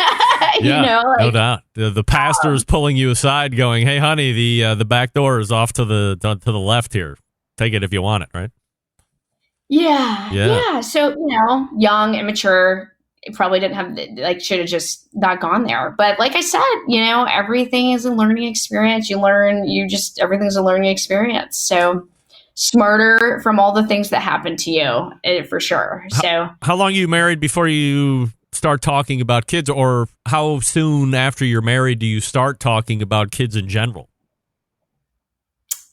Speaker 10: No doubt. The pastor's pulling you aside going, "Hey honey, the back door is off to the left here. Take it if you want it," right?
Speaker 11: Yeah. So, young, immature, probably didn't have should have just not gone there. But like I said, everything is a learning experience. Everything's a learning experience. So, smarter from all the things that happened to you, for sure. So,
Speaker 10: how long are you married before you start talking about kids, or how soon after you're married do you start talking about kids in general?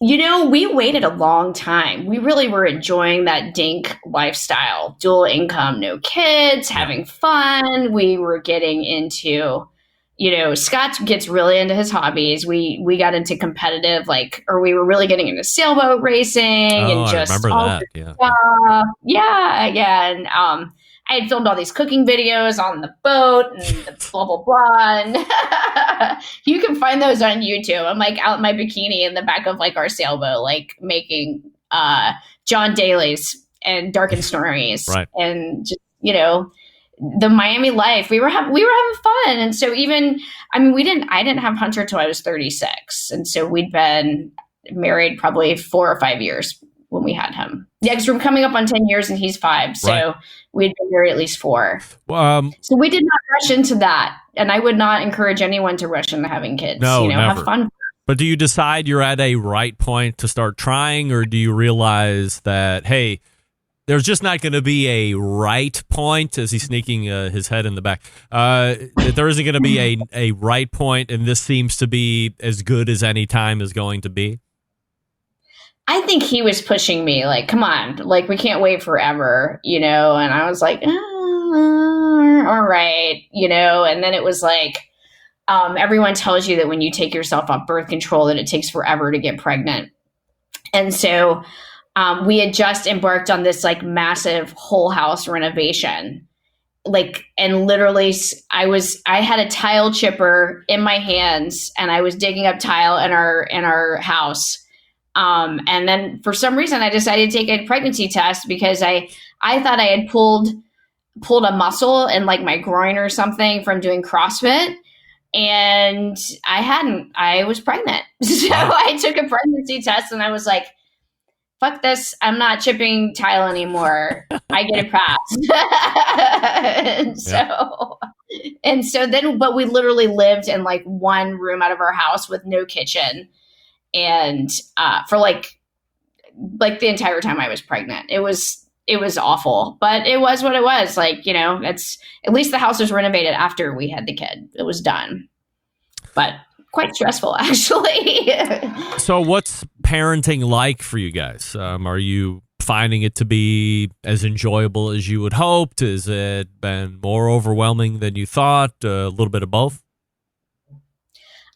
Speaker 11: We waited a long time. We really were enjoying that dink lifestyle, dual income, no kids, having fun. We were getting into, Scott gets really into his hobbies. We got into competitive, we were really getting into sailboat racing and just
Speaker 10: I remember
Speaker 11: all
Speaker 10: that.
Speaker 11: this stuff. Yeah. And I had filmed all these cooking videos on the boat and the blah, blah, blah. And you can find those on YouTube. I'm like out in my bikini in the back of like our sailboat, like making John Daly's and Dark and Stormies.
Speaker 10: Right.
Speaker 11: And just, the Miami life. We were having fun. And so I didn't have Hunter till I was 36. And so we'd been married probably 4 or 5 years when we had him. Yeah, because we're coming up on 10 years and he's 5. So we'd been married at least 4. So we did not rush into that. And I would not encourage anyone to rush into having kids.
Speaker 10: No,
Speaker 11: never.
Speaker 10: never.
Speaker 11: Have fun.
Speaker 10: But do you decide you're at a right point to start trying, or do you realize that, hey, there's just not going to be a right point, as he's sneaking his head in the back, that there isn't going to be a right point, and this seems to be as good as any time is going to be?
Speaker 11: I think he was pushing me, like, come on, like, we can't wait forever, and I was like, all right, and then it was like, everyone tells you that when you take yourself off birth control, that it takes forever to get pregnant. And so we had just embarked on this like massive whole house renovation. And literally I had a tile chipper in my hands and I was digging up tile in our house. And then for some reason I decided to take a pregnancy test because I thought I had pulled a muscle in like my groin or something from doing CrossFit. And I hadn't. I was pregnant. So I took a pregnancy test and I was like, fuck this. I'm not chipping tile anymore. I get a pass. And so then, but we literally lived in like one room out of our house with no kitchen. And for like the entire time I was pregnant, it was awful, but it was what it was. Like, it's at least the house was renovated after we had the kid. It was done, but quite stressful actually.
Speaker 10: So what's parenting like for you guys? Are you finding it to be as enjoyable as you would hoped? Has it been more overwhelming than you thought? A little bit of both?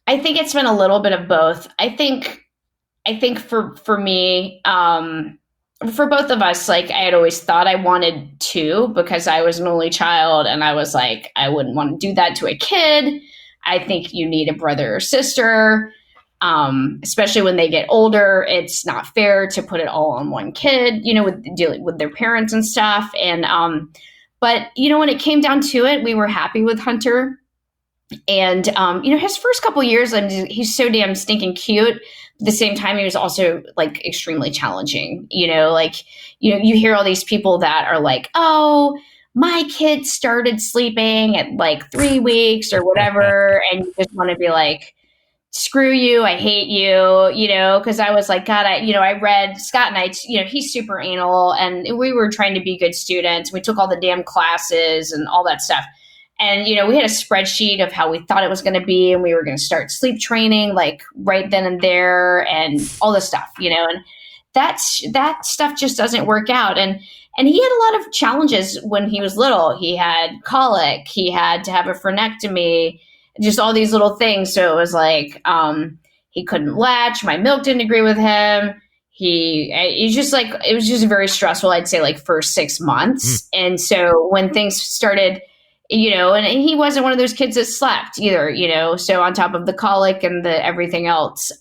Speaker 11: I think it's been a little bit of both. I think for me, for both of us, like I had always thought I wanted two because I was an only child and I was like, I wouldn't want to do that to a kid. I think you need a brother or sister, especially when they get older. It's not fair to put it all on one kid, with dealing with their parents and stuff. And, but when it came down to it, we were happy with Hunter. And, his first couple years, he's so damn stinking cute. At the same time, he was also like extremely challenging, you hear all these people that are like, oh, my kid started sleeping at like 3 weeks or whatever. And you just want to be like, screw you. I hate you, cause I was like, God, I read Scott and I, he's super anal and we were trying to be good students. We took all the damn classes and all that stuff. And, we had a spreadsheet of how we thought it was going to be, and we were going to start sleep training like right then and there and all this stuff, and that stuff just doesn't work out. And he had a lot of challenges when he was little. He had colic, he had to have a frenectomy, just all these little things. So it was like, he couldn't latch. My milk didn't agree with him. It was just very stressful. I'd say like first 6 months. And so when things started, and he wasn't one of those kids that slept either, so on top of the colic and the everything else,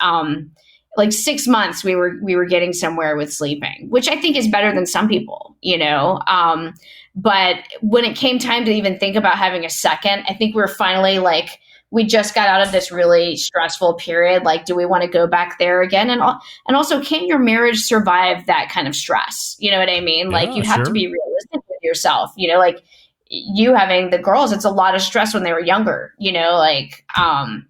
Speaker 11: like 6 months we were getting somewhere with sleeping, which I think is better than some people, but when it came time to even think about having a second, I think we were finally like, we just got out of this really stressful period. Like, do we want to go back there again? And also, can your marriage survive that kind of stress? You know what I mean?
Speaker 10: Yeah,
Speaker 11: like you have to be realistic with yourself, like, you having the girls, it's a lot of stress when they were younger,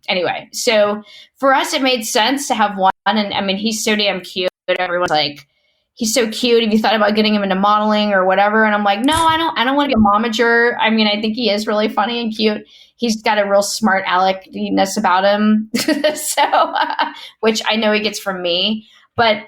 Speaker 11: anyway. So for us, it made sense to have one. And I mean, he's so damn cute. Everyone's like, he's so cute. Have you thought about getting him into modeling or whatever? And I'm like, no, I don't want to be a momager. I mean, I think he is really funny and cute. He's got a real smart aleck-ness about him. So, which I know he gets from me. But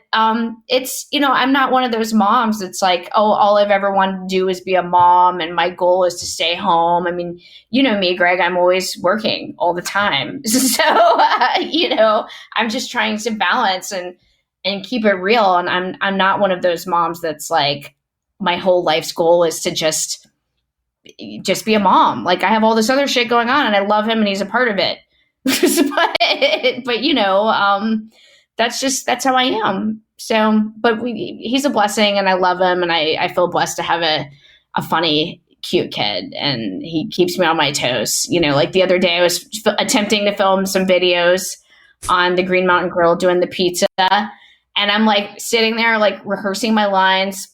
Speaker 11: it's, I'm not one of those moms that's like, oh, all I've ever wanted to do is be a mom and my goal is to stay home. I mean, you know me, Greg, I'm always working all the time. So, I'm just trying to balance and keep it real. And I'm not one of those moms that's like, my whole life's goal is to just be a mom. Like I have all this other shit going on and I love him and he's a part of it. but that's how I am. So, but he's a blessing and I love him and I feel blessed to have a funny, cute kid and he keeps me on my toes. Like the other day I was attempting to film some videos on the Green Mountain Grill doing the pizza and I'm like sitting there like rehearsing my lines,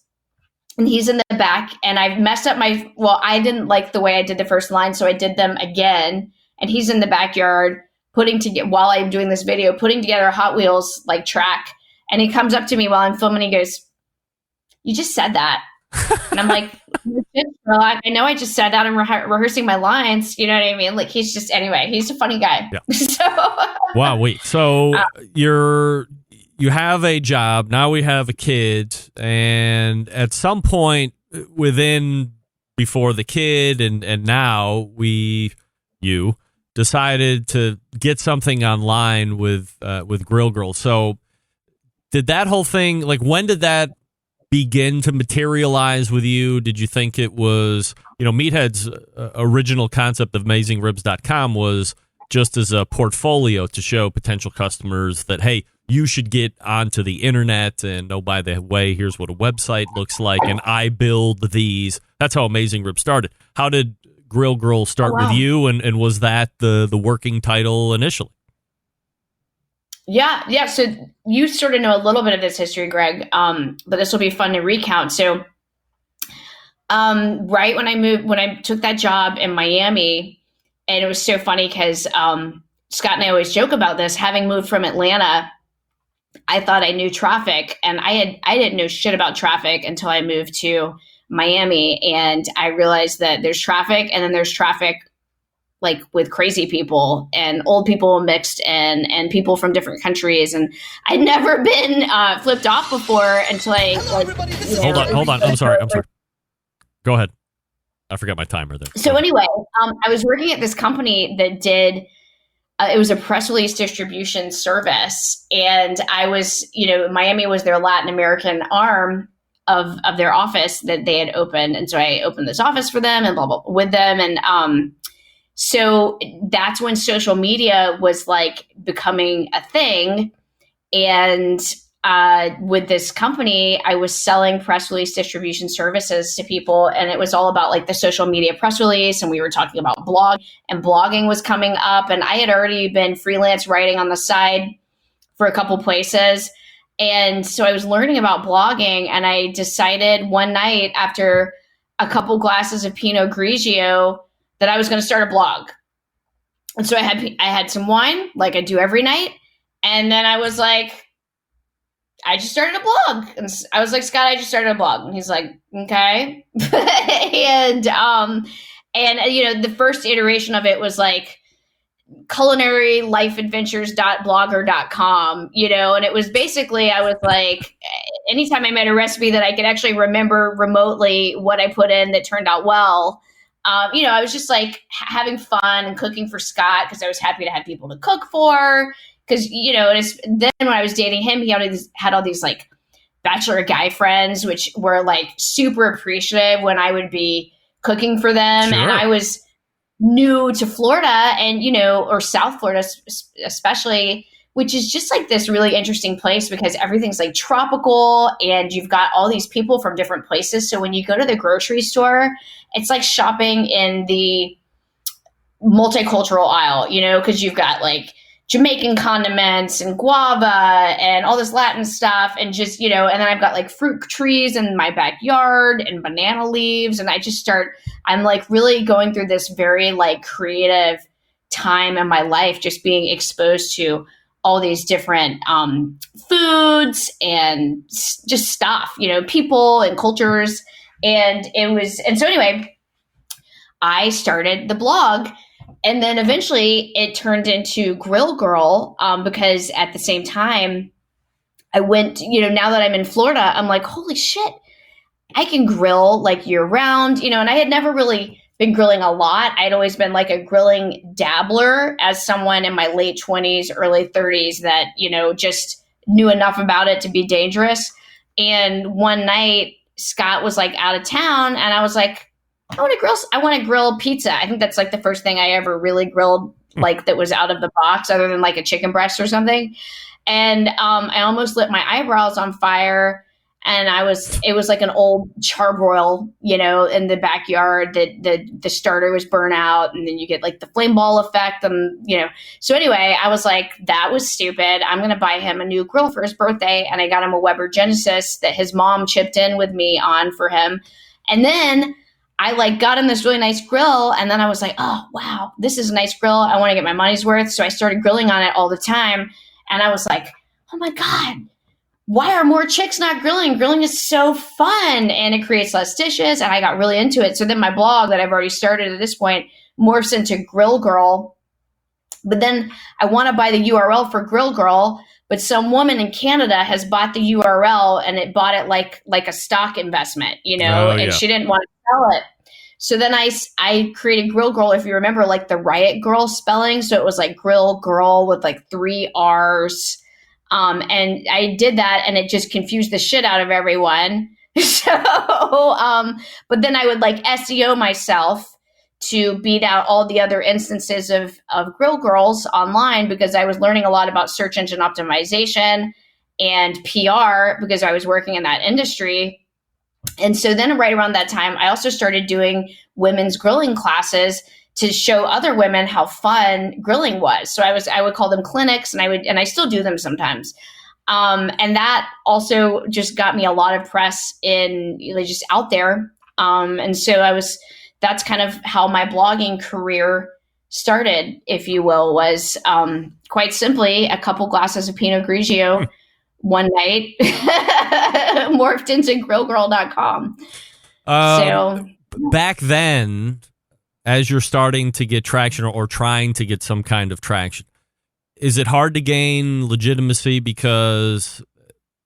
Speaker 11: and he's in the back, and I've messed up I didn't like the way I did the first line, so I did them again, and he's in the backyard while I'm doing this video, putting together a Hot Wheels like track, and he comes up to me while I'm filming, he goes, "You just said that." And I'm like, I know I just said that. I'm rehearsing my lines. You know what I mean? Like, he's a funny guy.
Speaker 10: Yeah.
Speaker 11: So,
Speaker 10: wow, wait. So you have a job. Now we have a kid. And at some point before the kid and now you decided to get something online with Grill Girl. So did that whole thing, like, when did that begin to materialize with you? Did you think it was, Meathead's original concept of AmazingRibs.com was just as a portfolio to show potential customers that, hey, you should get onto the internet, and oh, by the way, here's what a website looks like, and I build these. That's how Amazing Ribs started. How did Grill Girl start with you, and was that the working title initially?
Speaker 11: Yeah. So you sort of know a little bit of this history, Greg, but this will be fun to recount. So right when I took that job in Miami, and it was so funny because Scott and I always joke about this, having moved from Atlanta, I thought I knew traffic, and I didn't know shit about traffic until I moved to Miami, and I realized that there's traffic, and then there's traffic like with crazy people and old people mixed and people from different countries. And I'd never been flipped off before until I
Speaker 10: Hold on. I'm sorry. Go ahead. I forgot my timer there.
Speaker 11: So anyway, I was working at this company that did, it was a press release distribution service. And I was, Miami was their Latin American arm of their office that they had opened. And so I opened this office for them and blah, blah, with them. And, so that's when social media was like becoming a thing. And with this company, I was selling press release distribution services to people. And it was all about like the social media press release. And we were talking about blogging was coming up. And I had already been freelance writing on the side for a couple places. And so I was learning about blogging. And I decided one night after a couple glasses of Pinot Grigio that I was going to start a blog. And so I had some wine like I do every night. And then I was like, I just started a blog. And I was like, Scott, I just started a blog. And he's like, okay. and the first iteration of it was like culinarylifeadventures.blogger.com, and it was basically, I was like, anytime I made a recipe that I could actually remember remotely what I put in that turned out well, I was just like having fun and cooking for Scott because I was happy to have people to cook for. Because, then when I was dating him, he had all these like bachelor guy friends, which were like super appreciative when I would be cooking for them. Sure. And I was new to Florida and, or South Florida especially, which is just like this really interesting place because everything's like tropical and you've got all these people from different places. So when you go to the grocery store, it's like shopping in the multicultural aisle, because you've got like Jamaican condiments and guava and all this Latin stuff and just, and then I've got like fruit trees in my backyard and banana leaves. And I'm like really going through this very like creative time in my life, just being exposed to all these different foods and just stuff, people and cultures. And so anyway, I started the blog. And then eventually it turned into Grill Girl because at the same time I went, now that I'm in Florida, I'm like, holy shit, I can grill like year round, and I had never really been grilling a lot. I'd always been like a grilling dabbler as someone in my late 20s, early 30s that, just knew enough about it to be dangerous. And one night Scott was like out of town and I was like, I want to grill pizza. I think that's like the first thing I ever really grilled, like that was out of the box other than like a chicken breast or something. And I almost lit my eyebrows on fire. And it was like an old charbroil, you know, in the backyard that the starter was burnt out, and then you get like the flame ball effect, and you know. So anyway, I was like, that was stupid. I'm going to buy him a new grill for his birthday, and I got him a Weber Genesis that his mom chipped in with me on for him. And then I like got him this really nice grill, and then I was like, oh wow, this is a nice grill. I want to get my money's worth. So I started grilling on it all the time, and I was like, oh my God, why are more chicks not grilling? Grilling is so fun, and it creates less dishes, and I got really into it. So then my blog that I've already started at this point morphs into Grill Girl. But then I want to buy the URL for Grill Girl, but some woman in Canada has bought the URL, and it bought it like a stock investment, you know, and she didn't want to sell it. So then I created Grill Girl, if you remember, like the Riot Girl spelling. So it was like Grill Girl with like 3 R's. And I did that, and it just confused the shit out of everyone. So, but then I would like SEO myself to beat out all the other instances of Grill Girls online, because I was learning a lot about search engine optimization and PR because I was working in that industry. And so then right around that time, I also started doing women's grilling classes to show other women how fun grilling was. So I would call them clinics, and I still do them sometimes. And that also just got me a lot of press in just out there. And so that's kind of how my blogging career started, if you will, was quite simply a couple glasses of Pinot Grigio one night morphed into grillgirl.com. So
Speaker 10: back then, as you're starting to get traction or trying to get some kind of traction, is it hard to gain legitimacy? Because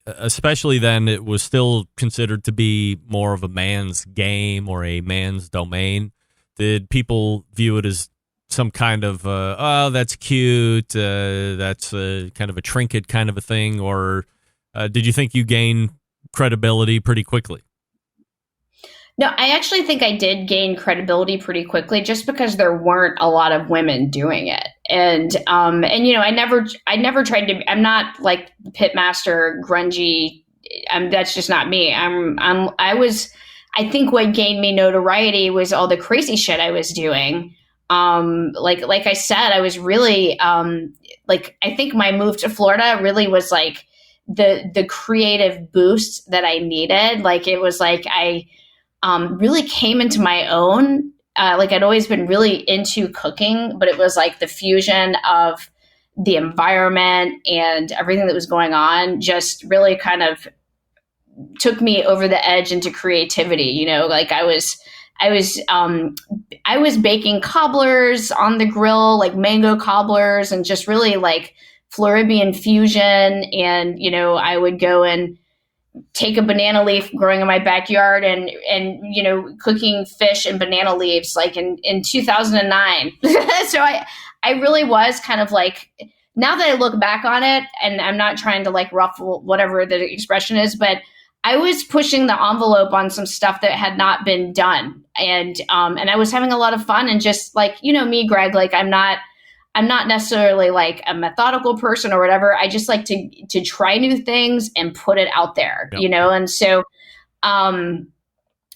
Speaker 10: especially then, it was still considered to be more of a man's game or a man's domain. Did people view it as some kind of, oh, that's cute, that's kind of a trinket kind of a thing? Or did you think you gained credibility pretty quickly?
Speaker 11: No, I actually think I did gain credibility pretty quickly, just because there weren't a lot of women doing it. And you know, I never tried to, I'm not like pitmaster, grungy. That's just not me. I think what gained me notoriety was all the crazy shit I was doing. Like I said, I was really, I think my move to Florida really was like the creative boost that I needed. Like, it was like, I really came into my own. Like, I'd always been really into cooking, but it was like the fusion of the environment and everything that was going on just really kind of took me over the edge into creativity. You know, like I was baking cobblers on the grill, like mango cobblers, and just really like Floridian fusion. And, you know, I would go and take a banana leaf growing in my backyard and, you know, cooking fish and banana leaves like in 2009. So I really was kind of like, now that I look back on it, and I'm not trying to like ruffle whatever the expression is, but I was pushing the envelope on some stuff that had not been done. And I was having a lot of fun, and just like, you know, me, Greg, like I'm not necessarily like a methodical person or whatever. I just like to try new things and put it out there, you know? And so,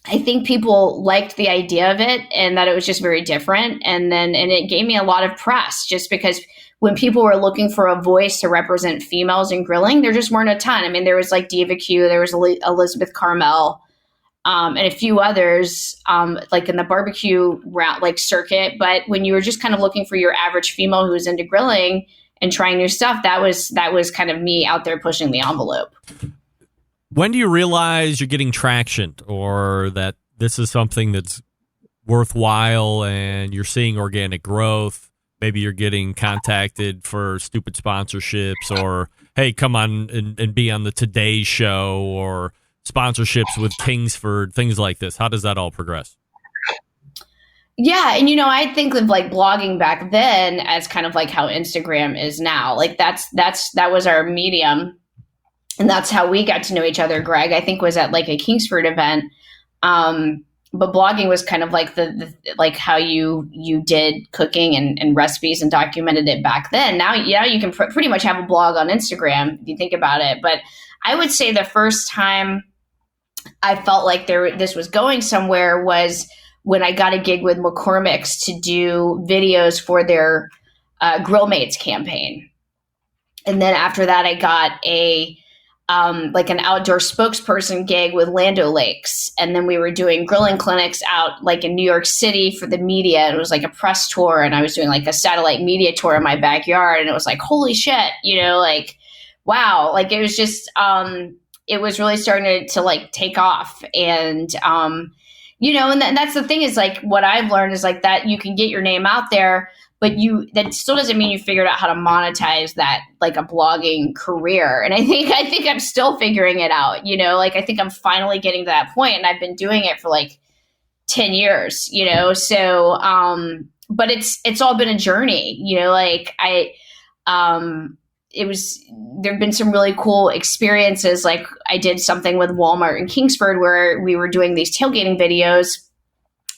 Speaker 11: I think people liked the idea of it, and that it was just very different. And it gave me a lot of press, just because when people were looking for a voice to represent females in grilling, there just weren't a ton. I mean, there was like Diva Q, there was Elizabeth Carmel, and a few others, like in the barbecue route, like circuit. But when you were just kind of looking for your average female who was into grilling and trying new stuff, that was kind of me out there pushing the envelope.
Speaker 10: When do you realize you're getting traction, or that this is something that's worthwhile and you're seeing organic growth? Maybe you're getting contacted for stupid sponsorships, or, hey, come on and be on the Today Show, or sponsorships with Kingsford, things like this. How does that all progress?
Speaker 11: Yeah. And, you know, I think of like blogging back then as kind of like how Instagram is now. Like that was our medium. And that's how we got to know each other, Greg, I think was at like a Kingsford event. But blogging was kind of like the like how you did cooking and recipes and documented it back then. Now, yeah, you can pretty much have a blog on Instagram if you think about it. But I would say the first time I felt like this was going somewhere was when I got a gig with McCormick's to do videos for their Grill Mates campaign. And then after that, I got like an outdoor spokesperson gig with Land O'Lakes. And then we were doing grilling clinics out like in New York City for the media. It was like a press tour, and I was doing like a satellite media tour in my backyard. And it was like, holy shit, like, wow. Like it was just, it was really starting to like take off. And, and that's the thing is like, what I've learned is like that you can get your name out there, but that still doesn't mean you figured out how to monetize that, like a blogging career. And I think I'm still figuring it out, like I think I'm finally getting to that point, and I've been doing it for like 10 years, so, but it's all been a journey, like there've been some really cool experiences. Like I did something with Walmart in Kingsford where we were doing these tailgating videos,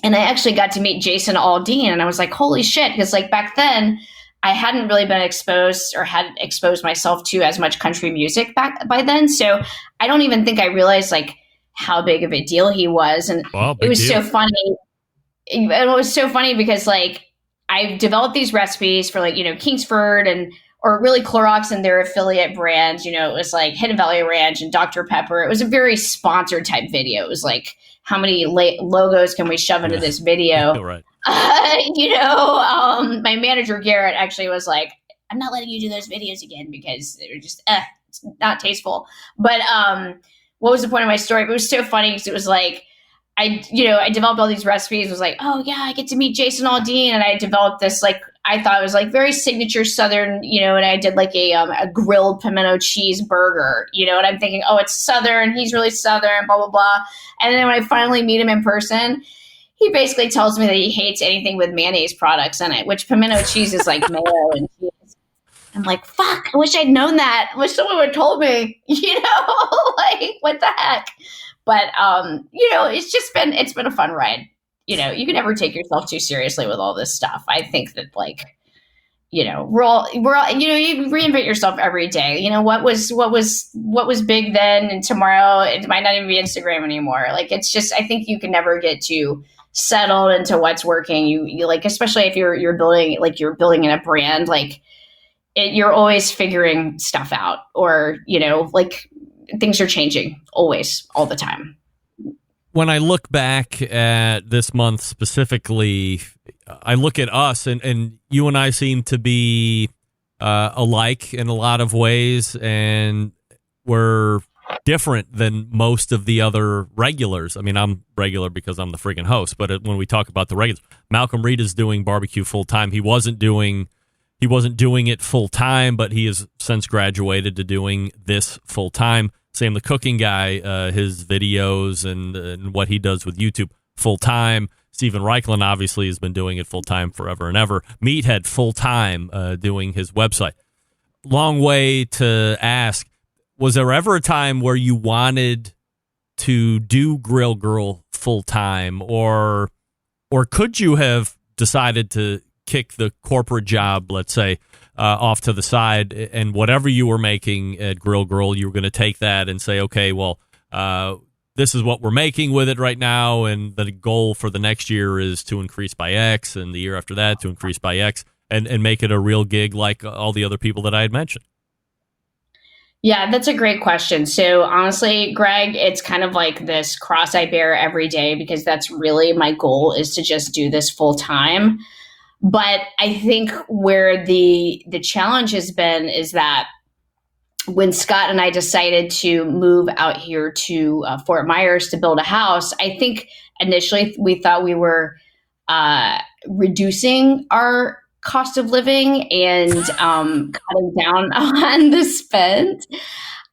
Speaker 11: and I actually got to meet Jason Aldean, and I was like, holy shit. Because like back then I hadn't really been exposed or hadn't exposed myself to as much country music back by then. So I don't even think I realized like how big of a deal he was. And it was so funny. It was so funny because like I developed these recipes for like, Kingsford or really Clorox and their affiliate brands. It was like Hidden Valley Ranch and Dr. Pepper. It was a very sponsored type video. It was like, how many logos can we shove into this video?
Speaker 10: Right.
Speaker 11: My manager Garrett actually was like, I'm not letting you do those videos again because they're just it's not tasteful. But what was the point of my story? But it was so funny because it was like I developed all these recipes. It was like, oh yeah, I get to meet Jason Aldean, and I developed this like I thought it was like very signature Southern, and I did like a grilled pimento cheese burger, and I'm thinking, oh, it's Southern, he's really Southern, blah blah blah. And then when I finally meet him in person, he basically tells me that he hates anything with mayonnaise products in it, which pimento cheese is like mayo and cheese. I'm like, fuck, I wish I'd known that. I wish someone would have told me, like what the heck. But, it's been a fun ride. You can never take yourself too seriously with all this stuff. I think that like, we're all, you reinvent yourself every day. What was big then and tomorrow, it might not even be Instagram anymore. Like, it's just, I think you can never get too settled into what's working. You like, especially if you're building in a brand, like you're always figuring stuff out or, like things are changing always, all the time.
Speaker 10: When I look back at this month specifically, I look at us and you and I seem to be alike in a lot of ways, and we're different than most of the other regulars. I mean, I'm regular because I'm the friggin' host, but when we talk about the regulars, Malcolm Reed is doing barbecue full time. He wasn't doing it full time, but he has since graduated to doing this full time. Same the cooking guy, his videos and what he does with YouTube full time. Stephen Reichlin obviously has been doing it full time forever and ever. Meathead full time doing his website. Long way to ask, was there ever a time where you wanted to do Grill Girl full time, or could you have decided to kick the corporate job, let's say, off to the side, and whatever you were making at Grill Girl, you were going to take that and say, okay, well, this is what we're making with it right now, and the goal for the next year is to increase by X, and the year after that to increase by X, and make it a real gig like all the other people that I had mentioned?
Speaker 11: Yeah, that's a great question. So honestly, Greg, it's kind of like this cross I bear every day, because that's really my goal, is to just do this full time. But I think where the challenge has been is that when Scott and I decided to move out here to Fort Myers to build a house, I think initially we thought we were reducing our cost of living and cutting down on the spend.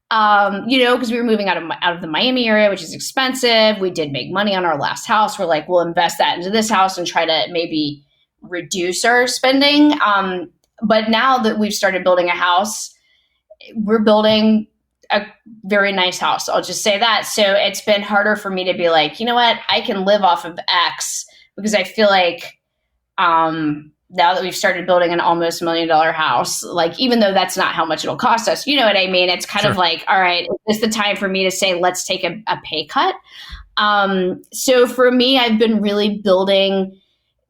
Speaker 11: Because we were moving out of the Miami area, which is expensive. We did make money on our last house. We're like, we'll invest that into this house and try to maybe reduce our spending. But now that we've started building a house, we're building a very nice house. I'll just say that. So it's been harder for me to be like, you know what, I can live off of X, because I feel like now that we've started building an almost $1 million house, like, even though that's not how much it'll cost us, you know what I mean? It's kind of like, all right, is this the time for me to say, let's take a pay cut? So for me, I've been really building,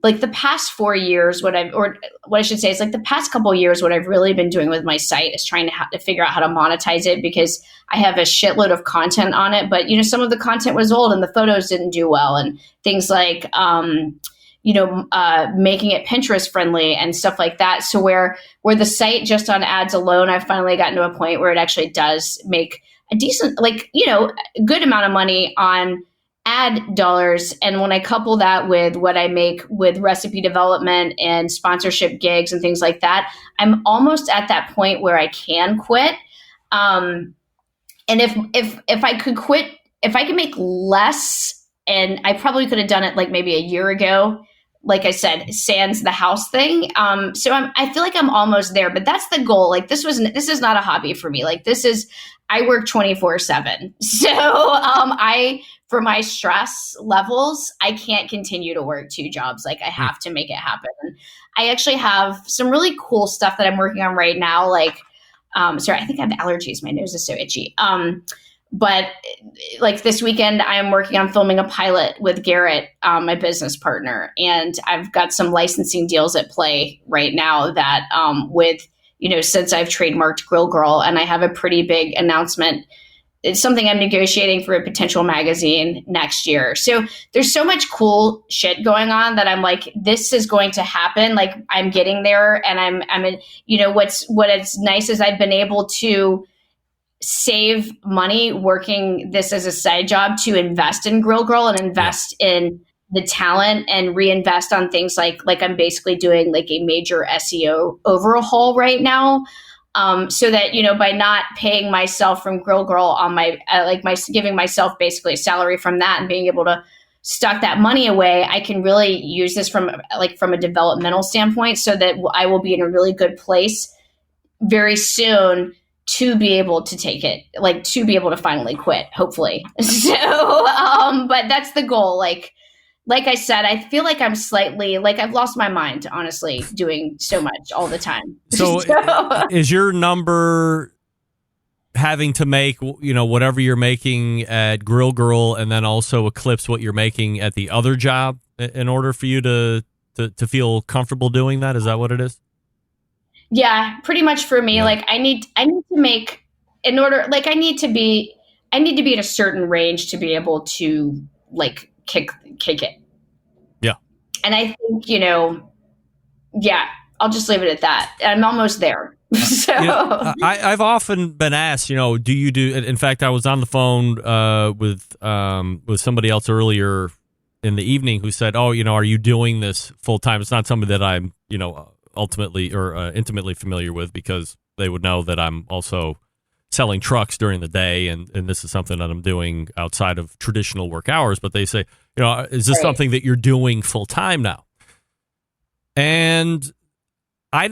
Speaker 11: like, the past 4 years, what I should say is, like, the past couple of years, what I've really been doing with my site is trying to figure out how to monetize it, because I have a shitload of content on it, but, you know, some of the content was old and the photos didn't do well, and things like, making it Pinterest friendly and stuff like that. So where the site just on ads alone, I've finally gotten to a point where it actually does make a decent, like, you know, a good amount of money on ad dollars. And when I couple that with what I make with recipe development and sponsorship gigs and things like that, I'm almost at that point where I can quit. And if I could quit, if I could make less, and I probably could have done it like maybe a year ago, like I said, sans the house thing. So I feel like I'm almost there, but that's the goal. Like, this is not a hobby for me. Like, I work 24/7. So, for my stress levels, I can't continue to work 2 jobs. Like, I have to make it happen. I actually have some really cool stuff that I'm working on right now. Like, sorry, I think I have allergies. My nose is so itchy. But like this weekend, I'm working on filming a pilot with Garrett, my business partner. And I've got some licensing deals at play right now that, since I've trademarked Grill Girl, and I have a pretty big announcement. It's something I'm negotiating for a potential magazine next year. So there's so much cool shit going on that I'm like, this is going to happen. Like, I'm getting there, and I'm in, what is nice is I've been able to save money working this as a side job to invest in Grill Girl and invest in the talent and reinvest on things like I'm basically doing like a major SEO overhaul right now. So that, by not paying myself from Grill Girl on giving myself basically a salary from that and being able to stock that money away, I can really use this from a developmental standpoint, so that I will be in a really good place very soon to be able to take it, like, to be able to finally quit, hopefully. So, but that's the goal. Like I said, I feel like I'm slightly, like, I've lost my mind, honestly, doing so much all the time.
Speaker 10: So is your number having to make, whatever you're making at Grill Girl and then also eclipse what you're making at the other job in order for you to feel comfortable doing that? Is that what it is?
Speaker 11: Yeah, pretty much for me. Yeah. Like, I need to make, in order, like, I need to be at a certain range to be able to, like, kick it.
Speaker 10: Yeah.
Speaker 11: And I think, I'll just leave it at that. I'm almost there. So
Speaker 10: I've often been asked, do you do, in fact, I was on the phone with somebody else earlier in the evening who said, oh, are you doing this full time? It's not something that I'm, ultimately or intimately familiar with, because they would know that I'm also selling trucks during the day, and this is something that I'm doing outside of traditional work hours. But they say, is this something that you're doing full time now? And I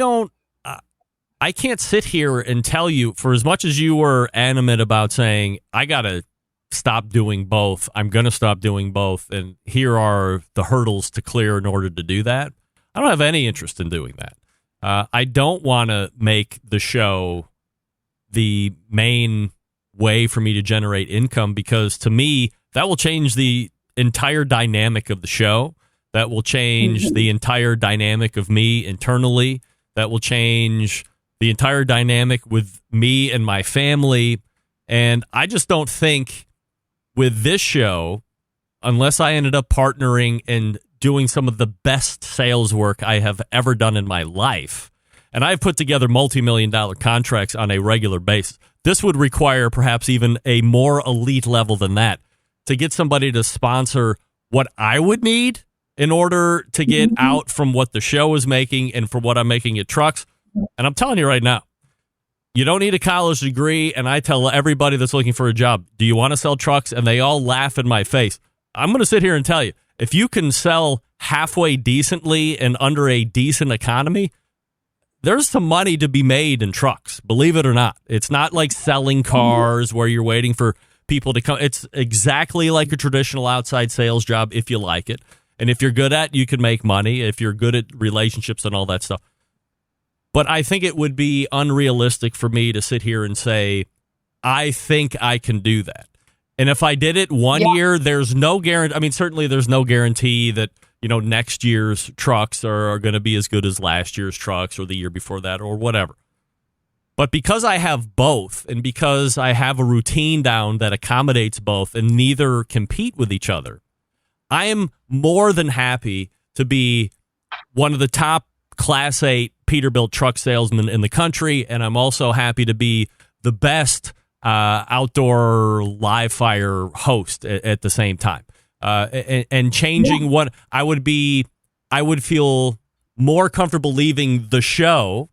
Speaker 10: can't sit here and tell you, for as much as you were animate about saying, I got to stop doing both, I'm going to stop doing both, and here are the hurdles to clear in order to do that. I don't have any interest in doing that. I don't want to make the show the main way for me to generate income, because to me, that will change the entire dynamic of the show. That will change the entire dynamic of me internally. That will change the entire dynamic with me and my family. And I just don't think with this show, unless I ended up partnering and doing some of the best sales work I have ever done in my life, and I've put together multi-million-dollar contracts on a regular basis, this would require perhaps even a more elite level than that to get somebody to sponsor what I would need in order to get out from what the show is making and for what I'm making at trucks. And I'm telling you right now, you don't need a college degree. And I tell everybody that's looking for a job, do you want to sell trucks? And they all laugh in my face. I'm going to sit here and tell you, if you can sell halfway decently and under a decent economy, there's some money to be made in trucks, believe it or not. It's not like selling cars where you're waiting for people to come. It's exactly like a traditional outside sales job if you like it. And if you're good at, you can make money. If you're good at relationships and all that stuff. But I think it would be unrealistic for me to sit here and say, I think I can do that. And if I did it one year, there's no guarantee. I mean, certainly there's no guarantee that, next year's trucks are going to be as good as last year's trucks or the year before that or whatever. But because I have both and because I have a routine down that accommodates both and neither compete with each other, I am more than happy to be one of the top Class 8 Peterbilt truck salesmen in the country. And I'm also happy to be the best outdoor live fire host at the same time. And changing what I would feel more comfortable leaving the show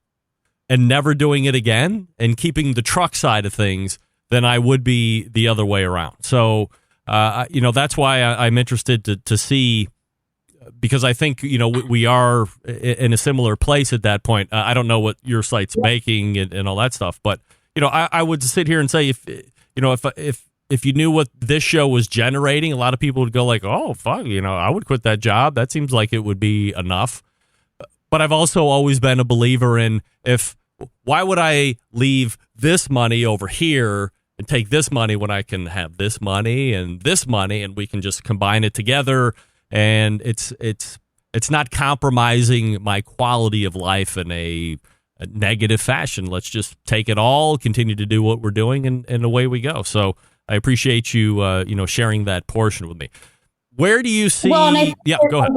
Speaker 10: and never doing it again and keeping the truck side of things than I would be the other way around. So, that's why I'm interested to see, because I think, we are in a similar place at that point. I don't know what your site's making and all that stuff, but, I would sit here and say, if you knew what this show was generating, a lot of people would go like, oh, fuck, I would quit that job. That seems like it would be enough. But I've also always been a believer in why would I leave this money over here and take this money when I can have this money and we can just combine it together. And it's not compromising my quality of life in a negative fashion. Let's just take it all, continue to do what we're doing, and away we go. So I appreciate you, sharing that portion with me. Where do you see?
Speaker 11: Well, and I think
Speaker 10: go ahead.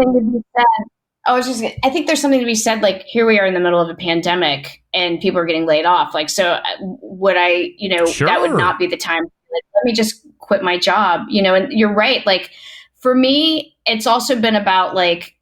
Speaker 11: I think there's something to be said. Like, here we are in the middle of a pandemic, and people are getting laid off. Like, so would I?
Speaker 10: Sure.
Speaker 11: That would not be the time. Like, let me just quit my job. And you're right. Like, for me, it's also been about like,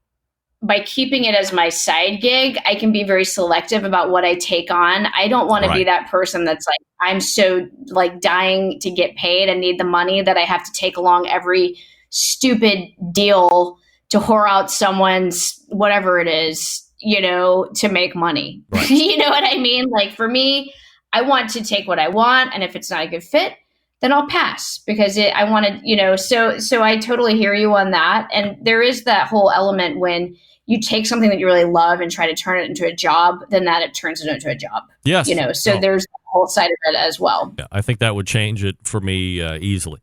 Speaker 11: by keeping it as my side gig, I can be very selective about what I take on. I don't want to be that person that's like, I'm so like dying to get paid and need the money that I have to take along every stupid deal to whore out someone's whatever it is, to make money. Right. You know what I mean? Like, for me, I want to take what I want. And if it's not a good fit, then I'll pass, because I wanted, so I totally hear you on that. And there is that whole element when you take something that you really love and try to turn it into a job, then that it turns it into a job.
Speaker 10: Yes.
Speaker 11: So there's the whole side of it as well.
Speaker 10: Yeah, I think that would change it for me easily.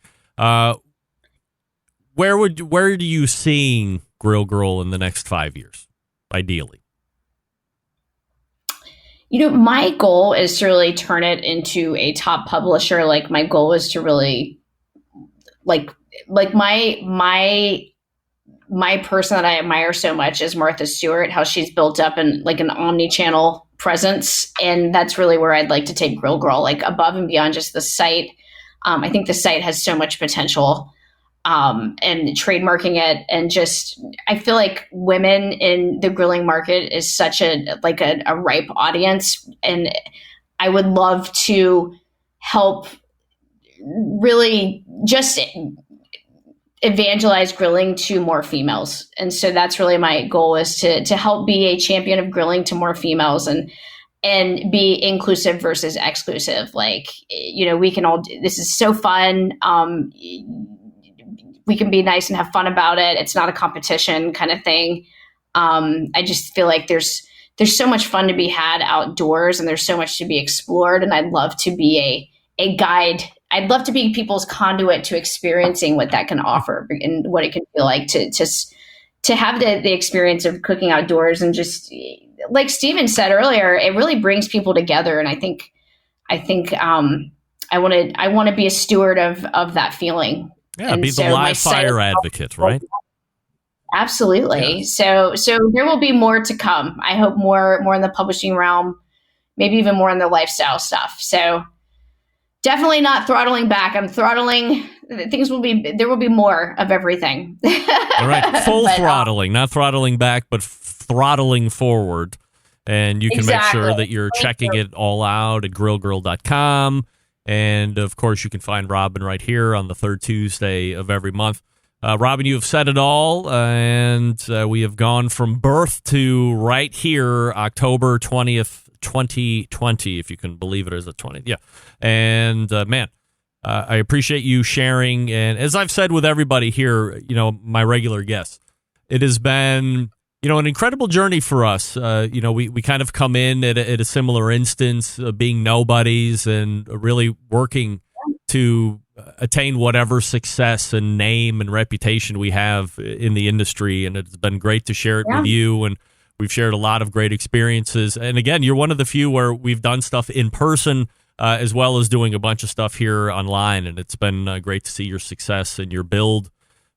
Speaker 10: Where do you see Grill Girl in the next 5 years, ideally?
Speaker 11: My goal is to really turn it into a top publisher. Like, my goal is to really like my person that I admire so much is Martha Stewart, how she's built up in like an omni-channel presence. And that's really where I'd like to take Grill Girl, like above and beyond just the site. I think the site has so much potential, and trademarking it. And just, I feel like women in the grilling market is such a ripe audience. And I would love to help really just evangelize grilling to more females. And so that's really my goal, is to help be a champion of grilling to more females and be inclusive versus exclusive. Like, we can all, this is so fun. We can be nice and have fun about it. It's not a competition kind of thing. I just feel like there's so much fun to be had outdoors, and there's so much to be explored. And I'd love to be a guide. I'd love to be people's conduit to experiencing what that can offer and what it can feel like to have the experience of cooking outdoors. And just like Steven said earlier, it really brings people together. And I think I want to be a steward of that feeling.
Speaker 10: Yeah, and be the live fire advocate, right?
Speaker 11: Absolutely. Yeah. So there will be more to come. I hope more in the publishing realm, maybe even more in the lifestyle stuff. So definitely not throttling back. I'm throttling. There will be more of everything.
Speaker 10: All right. Full throttling, not throttling back, but throttling forward. And you can make sure that you're checking it all out at grillgirl.com. And of course, you can find Robyn right here on the third Tuesday of every month. Robyn, you have said it all, and we have gone from birth to right here, October 20th, 2020, if you can believe it, is the 20th. Yeah. And man, I appreciate you sharing. And as I've said with everybody here, my regular guests, It has been, an incredible journey for us. We kind of come in at a similar instance, being nobodies and really working to attain whatever success and name and reputation we have in the industry. And it's been great to share it with you. And we've shared a lot of great experiences. And again, you're one of the few where we've done stuff in person as well as doing a bunch of stuff here online. And it's been great to see your success and your build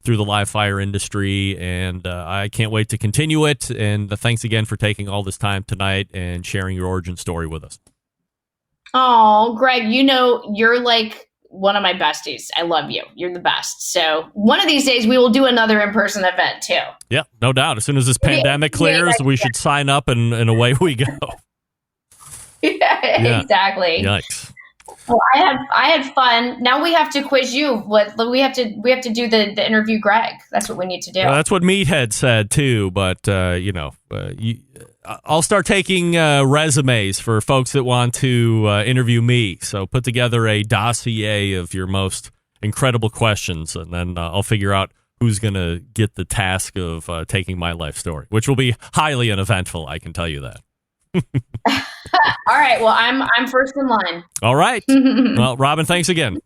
Speaker 10: through the live fire industry. And I can't wait to continue it. And thanks again for taking all this time tonight and sharing your origin story with us.
Speaker 11: Oh, Greg, you're like one of my besties. I love you. You're the best. So one of these days we will do another in-person event too. Yeah,
Speaker 10: no doubt. As soon as this pandemic clears, we should sign up and away we go.
Speaker 11: Yeah, exactly.
Speaker 10: Yikes.
Speaker 11: Well, I had fun. Now we have to quiz you. We have to do the interview Greg. That's what we need to do.
Speaker 10: That's what Meathead said too. But I'll start taking resumes for folks that want to interview me. So put together a dossier of your most incredible questions, and then I'll figure out who's going to get the task of taking my life story, which will be highly uneventful. I can tell you that.
Speaker 11: All right. Well, I'm first in line.
Speaker 10: All right. Well, Robyn, thanks again.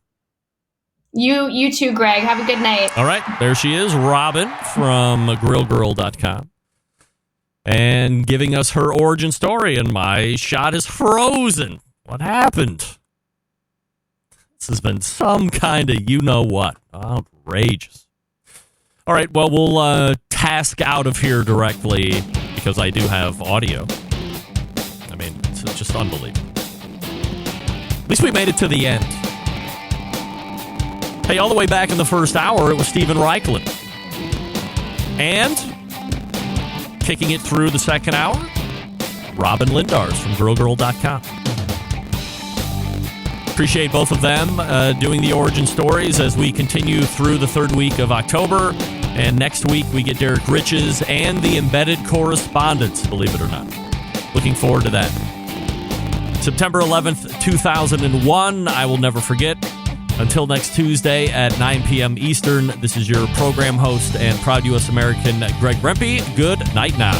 Speaker 11: You too, Greg. Have a good night.
Speaker 10: All right. There she is, Robyn from grillgirl.com. And giving us her origin story, and my shot is frozen. What happened? This has been some kind of you-know-what. Outrageous. All right, well, we'll task out of here directly because I do have audio. I mean, it's just unbelievable. At least we made it to the end. Hey, all the way back in the first hour, it was Steven Reichland. And kicking it through the second hour, Robyn Lindars from grillgirl.com. Appreciate both of them doing the origin stories as we continue through the third week of October. And next week, we get Derek Riches and the Embedded Correspondence, believe it or not. Looking forward to that. September 11th, 2001, I will never forget. Until next Tuesday at 9 p.m. Eastern, this is your program host and proud U.S. American, Greg Rempe. Good night now.